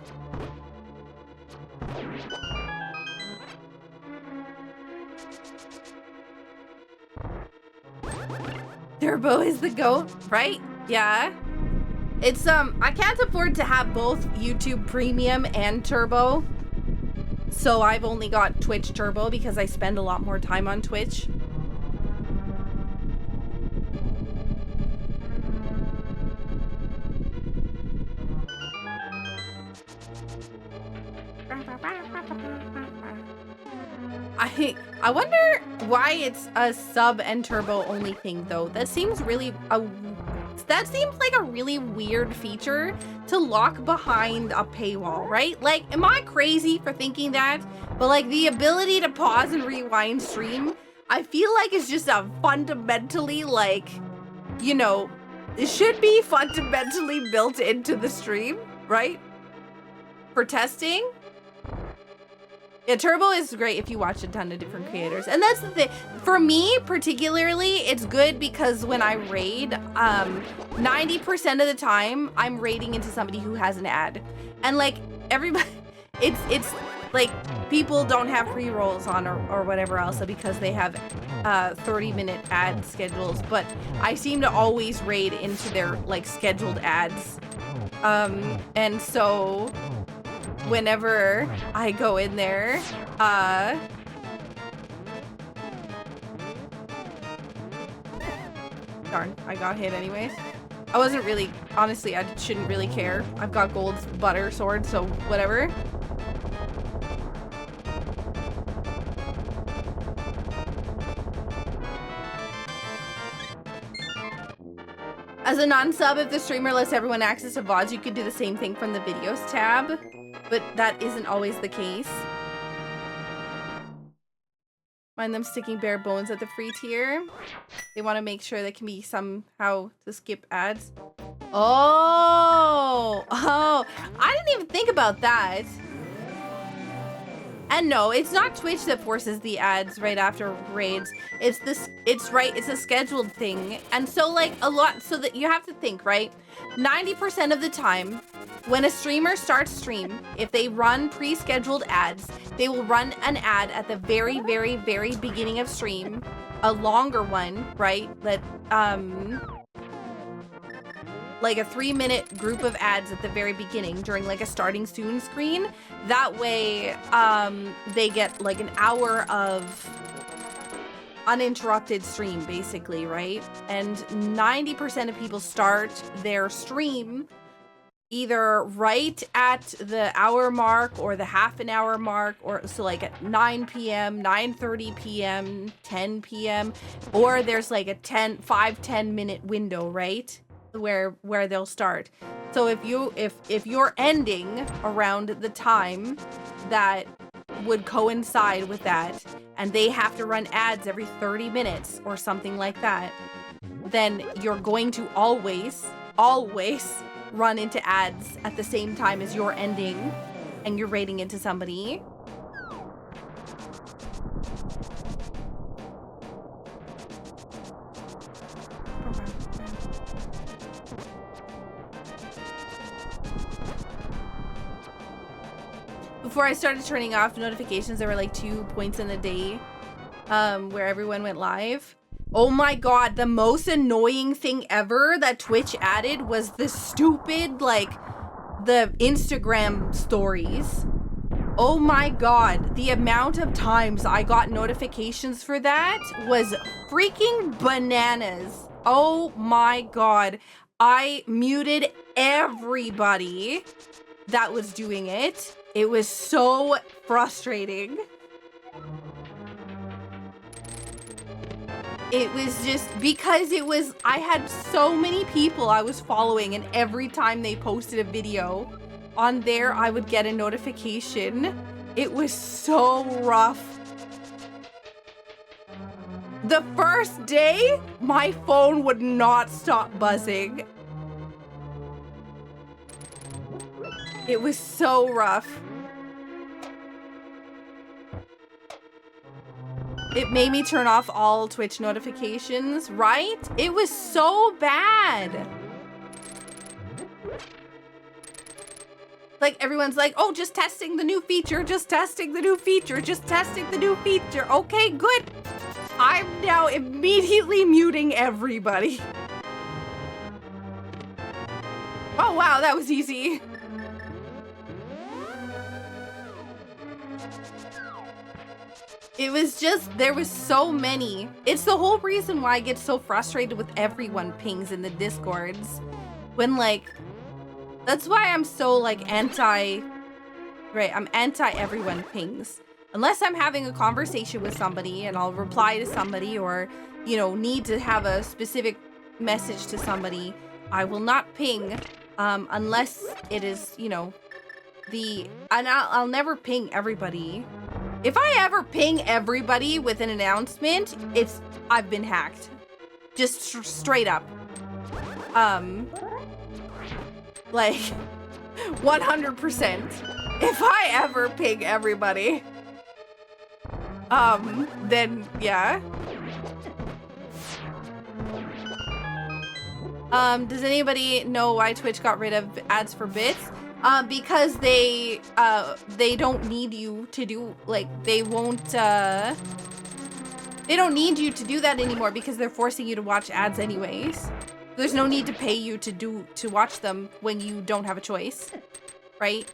Turbo is the GOAT, right? Yeah. It's, I can't afford to have both YouTube Premium and Turbo. So I've only got Twitch Turbo because I spend a lot more time on Twitch. I wonder why it's a sub and turbo only thing though. That seems really that seems like a really weird feature to lock behind a paywall, right? Like, am I crazy for thinking that? But like the ability to pause and rewind stream, I feel like it's just a fundamentally, like, you know, it should be fundamentally built into the stream, right? For testing. Yeah, Turbo is great if you watch a ton of different creators. And that's the thing. For me, particularly, it's good because when I raid, 90% of the time, I'm raiding into somebody who has an ad. And, like, everybody... It's like, people don't have pre-rolls on or whatever else because they have 30-minute ad schedules. But I seem to always raid into their, like, scheduled ads. And so... whenever I go in there, darn, I got hit anyways. I wasn't really, honestly, I shouldn't really care. I've got gold butter sword, so whatever. As a non-sub, if the streamer lets everyone access to VODs, you could do the same thing from the videos tab. But that isn't always the case. Mind them sticking bare bones at the free tier. They want to make sure they can be somehow to skip ads. Oh, I didn't even think about that. And no, it's not Twitch that forces the ads right after raids. It's a scheduled thing. And so like so that you have to think, right? 90% of the time, when a streamer starts stream, if they run pre-scheduled ads, they will run an ad at the very, very, very beginning of stream, a longer one, right? That, like a 3-minute group of ads at the very beginning during like a starting soon screen. That way, they get like an hour of uninterrupted stream, basically, right? And 90% of people start their stream either right at the hour mark or the half an hour mark, or so like at 9 p.m., 9:30 p.m., 10 p.m., or there's like a 5-10 minute window, right? Where they'll start. So if you're ending around the time that would coincide with that, and they have to run ads every 30 minutes or something like that, then you're going to always run into ads at the same time as you're ending and you're raiding into somebody. Before I started turning off notifications, there were like 2 points in the day where everyone went live. Oh my god, the most annoying thing ever that Twitch added was the stupid, like, the Instagram stories. Oh my God, the amount of times I got notifications for that was freaking bananas. Oh my God. I muted everybody that was doing it. It was so frustrating. It was just because I had so many people I was following, and every time they posted a video on there, I would get a notification. It was so rough. The first day, my phone would not stop buzzing. It was so rough. It made me turn off all Twitch notifications, right? It was so bad. Like, everyone's like, oh, just testing the new feature, just testing the new feature, just testing the new feature. Okay, good. I'm now immediately muting everybody. Oh, wow, that was easy. It was just, there was so many. It's the whole reason why I get so frustrated with everyone pings in the Discords. When, like, that's why I'm so, like, I'm anti everyone pings. Unless I'm having a conversation with somebody and I'll reply to somebody, or, you know, need to have a specific message to somebody, I will not ping unless it is, you know, and I'll never ping everybody. If I ever ping everybody with an announcement, I've been hacked. Just straight up. Like, 100%. If I ever ping everybody, then yeah. Does anybody know why Twitch got rid of ads for bits? Because they don't need you to do, like, they don't need you to do that anymore because they're forcing you to watch ads anyways. There's no need to pay you to watch them when you don't have a choice, right?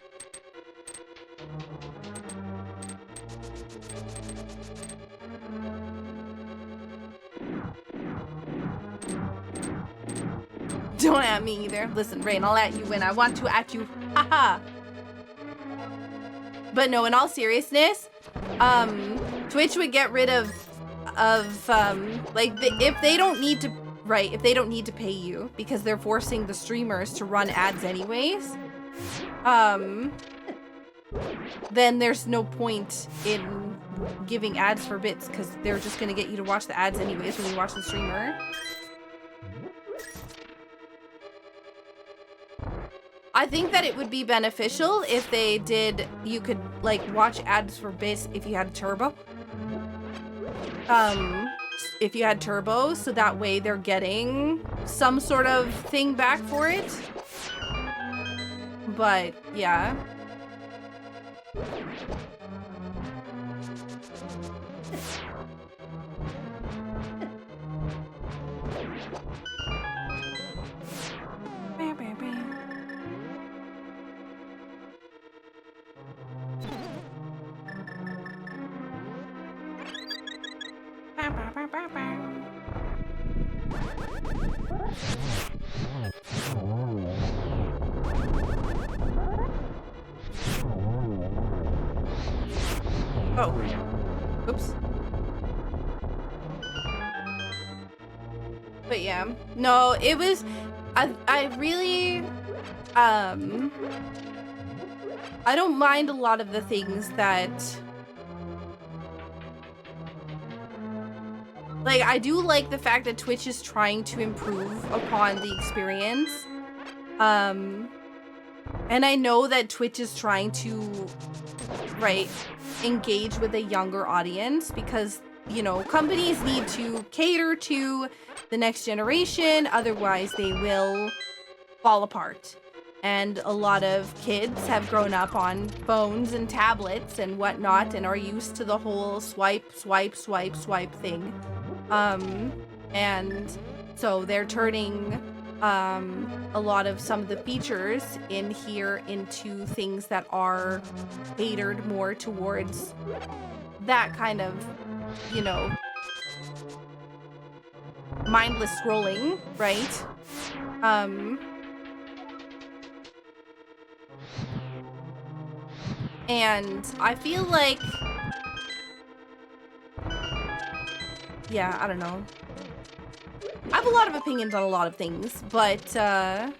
Don't at me either. Listen, Rain, I'll at you when I want to at you. Haha. But no, in all seriousness, Twitch would get rid of like, if they don't need to, right, if they don't need to pay you because they're forcing the streamers to run ads anyways, then there's no point in giving ads for bits because they're just gonna get you to watch the ads anyways when you watch the streamer. I think that it would be beneficial if they did, you could, like, watch ads for bits if you had turbo. If you had turbo, so that way they're getting some sort of thing back for it. But, yeah. Oh. Oops. But yeah. No, it was... I really... I don't mind a lot of the things that... Like, I do like the fact that Twitch is trying to improve upon the experience. And I know that Twitch is trying to, right, engage with a younger audience because, you know, companies need to cater to the next generation, otherwise they will fall apart. And a lot of kids have grown up on phones and tablets and whatnot and are used to the whole swipe, swipe, swipe, swipe thing. And so they're turning a lot of some of the features in here into things that are catered more towards that kind of, you know, mindless scrolling, right? And I feel like, yeah, I don't know. I have a lot of opinions on a lot of things, but I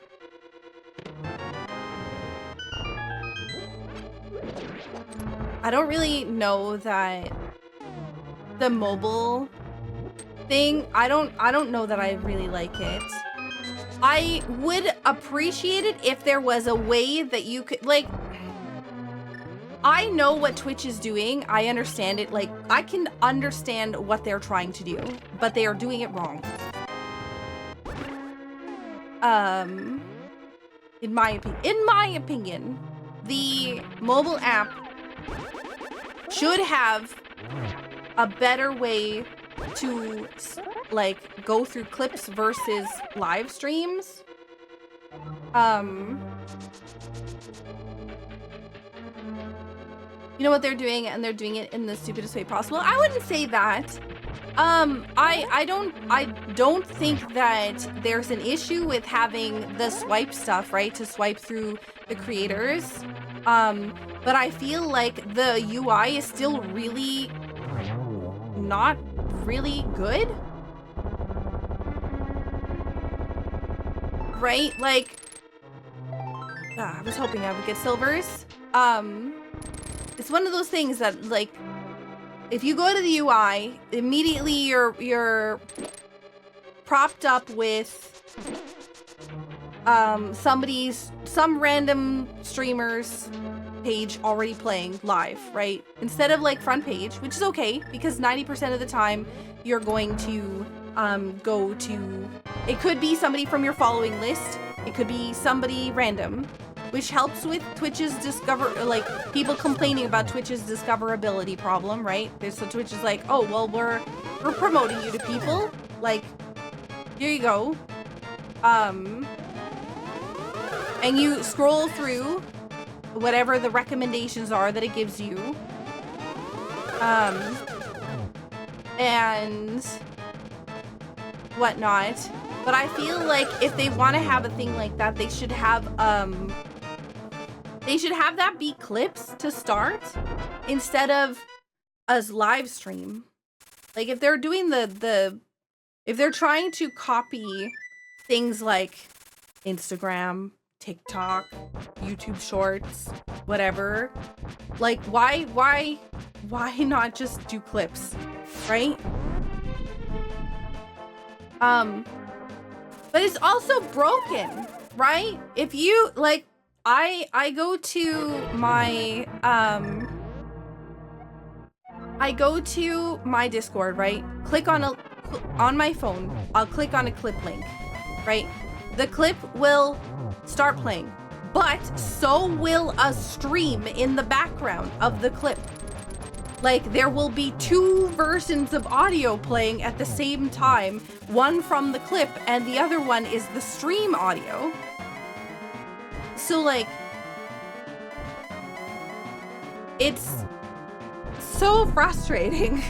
don't really know that the mobile thing, I don't know that I really like it. I would appreciate it if there was a way that you could, like, I know what Twitch is doing. I understand it. Like, I can understand what they're trying to do, but they are doing it wrong. In my opinion, the mobile app should have a better way to, like, go through clips versus live streams. You know what they're doing, and they're doing it in the stupidest way possible. I wouldn't say that. I don't think that there's an issue with having the swipe stuff, right? To swipe through the creators. But I feel like the UI is still really not really good. Right? Like, I was hoping I would get silvers. It's one of those things that, like, if you go to the UI, immediately you're propped up with some random streamer's page already playing live, right? Instead of, like, front page, which is okay, because 90% of the time you're going to go to, it could be somebody from your following list, it could be somebody random, which helps with Twitch's like, people complaining about Twitch's discoverability problem, right? So Twitch is like, oh, well, we're promoting you to people. Like, here you go. And you scroll through whatever the recommendations are that it gives you. And whatnot. But I feel like if they want to have a thing like that, they should have that be clips to start instead of a live stream. Like, if they're doing if they're trying to copy things like Instagram, TikTok, YouTube Shorts, whatever, like, why not just do clips, right? But it's also broken, right? If you, like, I go to my Discord, right? Click on my phone, I'll click on a clip link, right? The clip will start playing, but so will a stream in the background of the clip. Like, there will be two versions of audio playing at the same time, one from the clip and the other one is the stream audio. So, like, it's so frustrating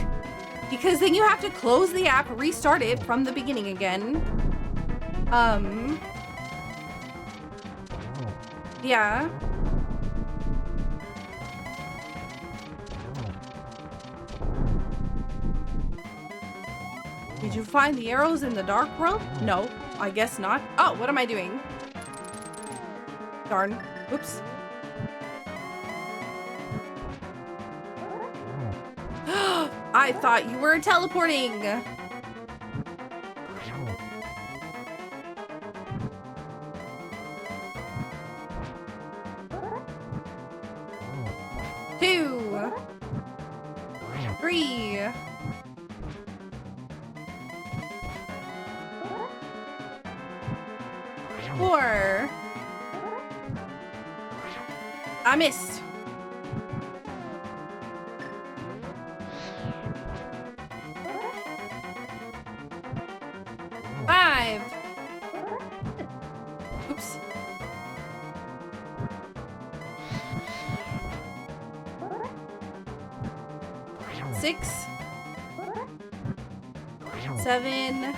because then you have to close the app, restart it from the beginning again. Yeah. Did you find the arrows in the dark room? No, I guess not. Oh, what am I doing? Darn. Oops. I thought you were teleporting. Two. Three. Four. I missed. 5. 6, 7.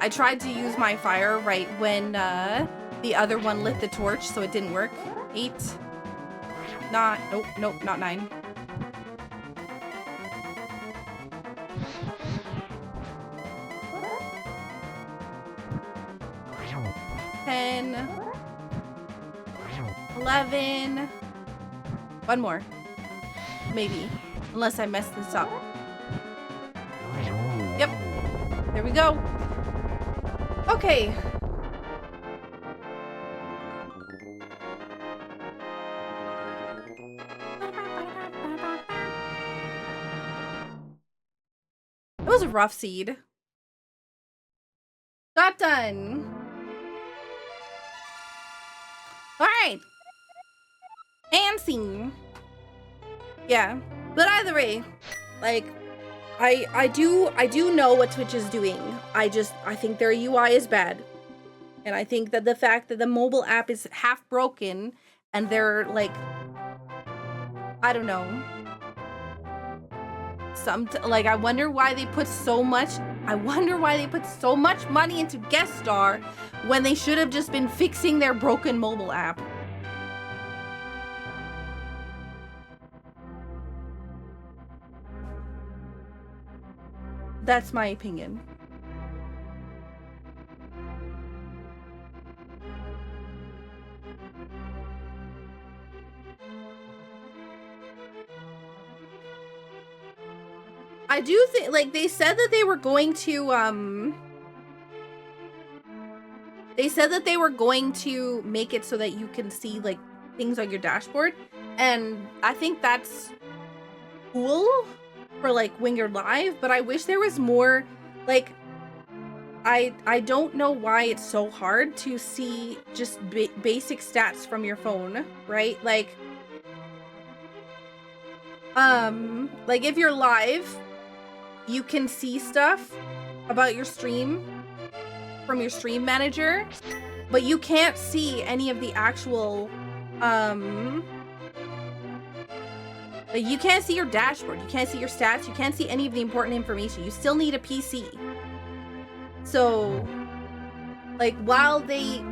I tried to use my fire right when the other one lit the torch, so it didn't work. 8. Nope, not 9. 10. 11. One more. Maybe. Unless I mess this up. Yep. There we go. Okay. That was a rough seed. Got done. Alright. And scene. Yeah. But either way, like, I do know what Twitch is doing. I think their UI is bad. And I think that the fact that the mobile app is half broken and they're like, I don't know. I wonder why they put so much money into guest star when they should have just been fixing their broken mobile app. That's my opinion. I do think, like, they said that they were going to, make it so that you can see, like, things on your dashboard. And I think that's cool for, like, when you're live, but I wish there was more, like, I don't know why it's so hard to see just basic stats from your phone, right? Like, if you're live, you can see stuff about your stream from your stream manager, but you can't see any of the actual, like, you can't see your dashboard, you can't see your stats, you can't see any of the important information. You still need a PC. So, like, while they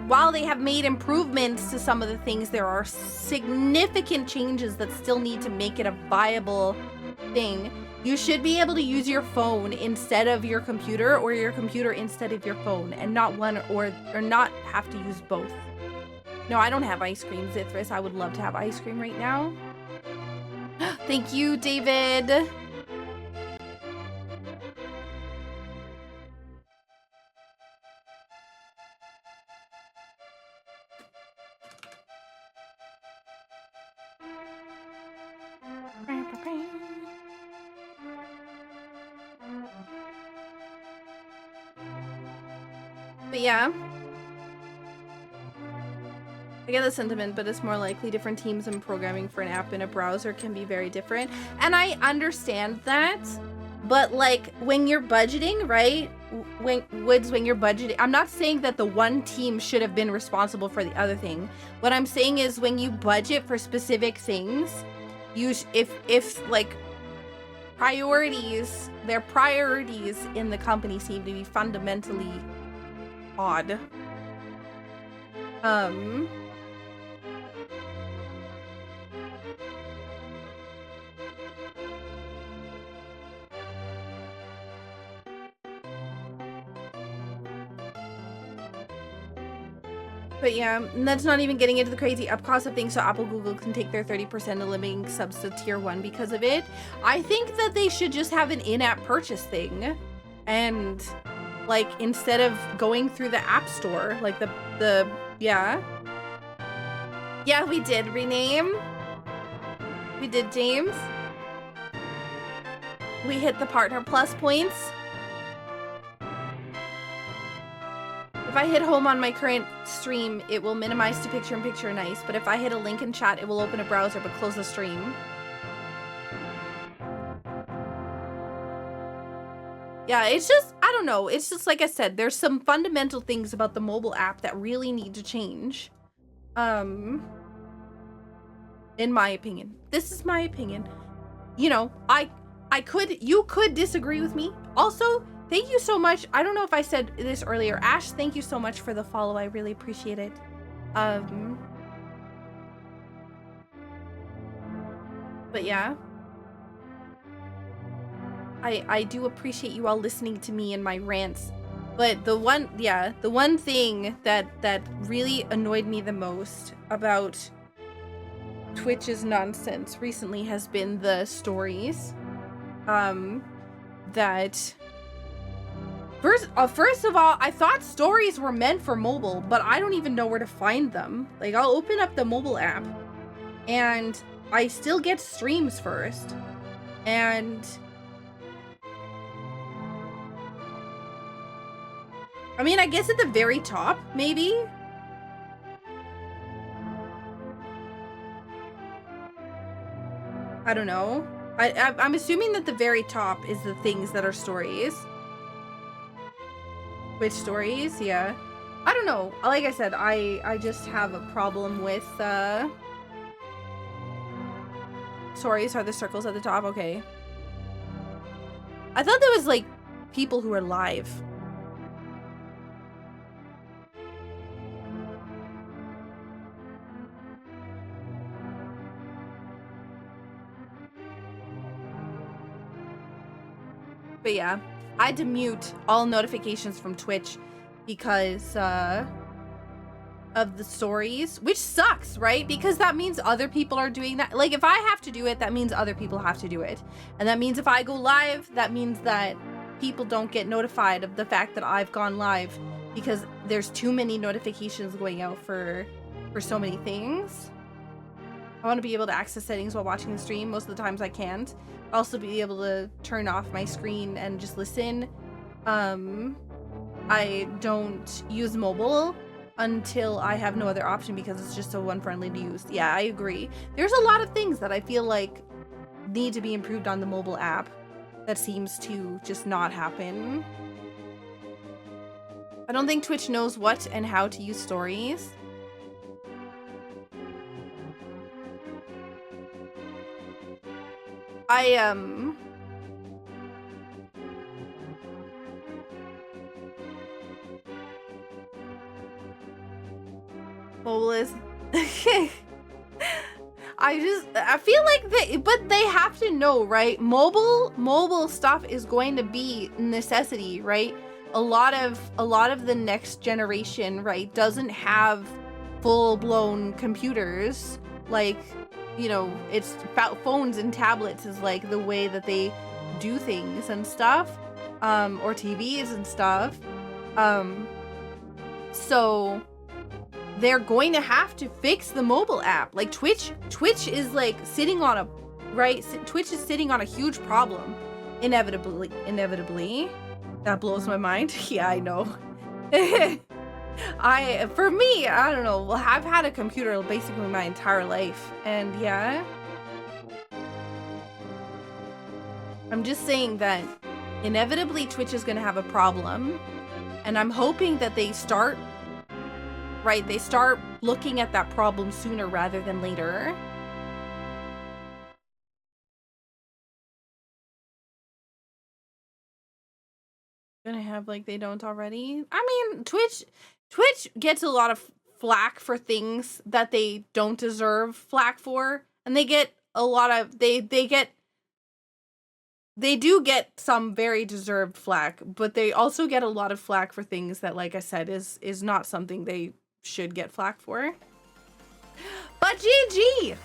have made improvements to some of the things, there are significant changes that still need to make it a viable thing. You should be able to use your phone instead of your computer, or your computer instead of your phone, and not one or not have to use both. No, I don't have ice cream, Zithris. I would love to have ice cream right now. Thank you, David. But yeah, I get the sentiment, but it's more likely different teams and programming for an app in a browser can be very different. And I understand that, but like when you're budgeting, right? When you're budgeting, I'm not saying that the one team should have been responsible for the other thing. What I'm saying is when you budget for specific things, if like their priorities in the company seem to be fundamentally odd. But yeah, and that's not even getting into the crazy up cost of things, so Apple, Google can take their 30% of limiting subs to tier 1 because of it. I think that they should just have an in-app purchase thing. And, like, instead of going through the app store, like yeah. Yeah, we did rename. We did, James. We hit the Partner Plus points. If I hit home on my current stream, it will minimize to picture-in-picture nice, but if I hit a link in chat, it will open a browser but close the stream. Yeah, it's just, I don't know, it's just like I said, there's some fundamental things about the mobile app that really need to change. In my opinion. This is my opinion. You know, you could disagree with me. Also, thank you so much. I don't know if I said this earlier. Ash, thank you so much for the follow. I really appreciate it. But yeah. I do appreciate you all listening to me and my rants. But the one thing that really annoyed me the most about Twitch's nonsense recently has been the stories. That first of all, I thought stories were meant for mobile, but I don't even know where to find them. Like, I'll open up the mobile app and I still get streams first. And I mean, I guess at the very top, maybe. I don't know. I'm assuming that the very top is the things that are stories. Which stories? Yeah. I don't know. Like I said, I just have a problem with, stories are the circles at the top. Okay. I thought there was, like, people who are live. But yeah, I had to mute all notifications from Twitch because of the stories, which sucks, right? Because that means other people are doing that. Like, if I have to do it, that means other people have to do it. And that means if I go live, that means that people don't get notified of the fact that I've gone live because there's too many notifications going out for so many things. I want to be able to access settings while watching the stream. Most of the times I can't. Also be able to turn off my screen and just listen. I don't use mobile until I have no other option because it's just so unfriendly to use. Yeah, I agree. There's a lot of things that I feel like need to be improved on the mobile app that seems to just not happen. I don't think Twitch knows what and how to use stories. Mobile is I feel like they have to know, right? Mobile stuff is going to be necessity, right? A lot of the next generation, right, doesn't have full-blown computers. Like, you know, it's phones and tablets is like the way that they do things and stuff, or TVs and stuff. So they're going to have to fix the mobile app. Like Twitch is like sitting on a, right? Twitch is sitting on a huge problem. Inevitably. That blows my mind. Yeah, I know. For me, I don't know. Well, I've had a computer basically my entire life, and yeah. I'm just saying that inevitably Twitch is gonna have a problem, and I'm hoping that they start looking at that problem sooner rather than later. Gonna have, like, they don't already. I mean, Twitch gets a lot of flack for things that they don't deserve flack for, and they get a lot of they do get some very deserved flack, but they also get a lot of flack for things that, like I said, is not something they should get flack for. But GG!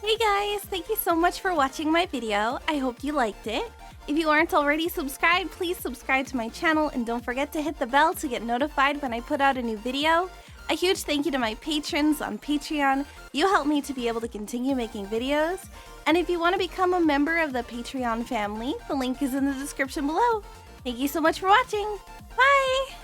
Hey guys, thank you so much for watching my video. I hope you liked it. If you aren't already subscribed, please subscribe to my channel and don't forget to hit the bell to get notified when I put out a new video. A huge thank you to my patrons on Patreon. You help me to be able to continue making videos. And if you want to become a member of the Patreon family, the link is in the description below. Thank you so much for watching. Bye!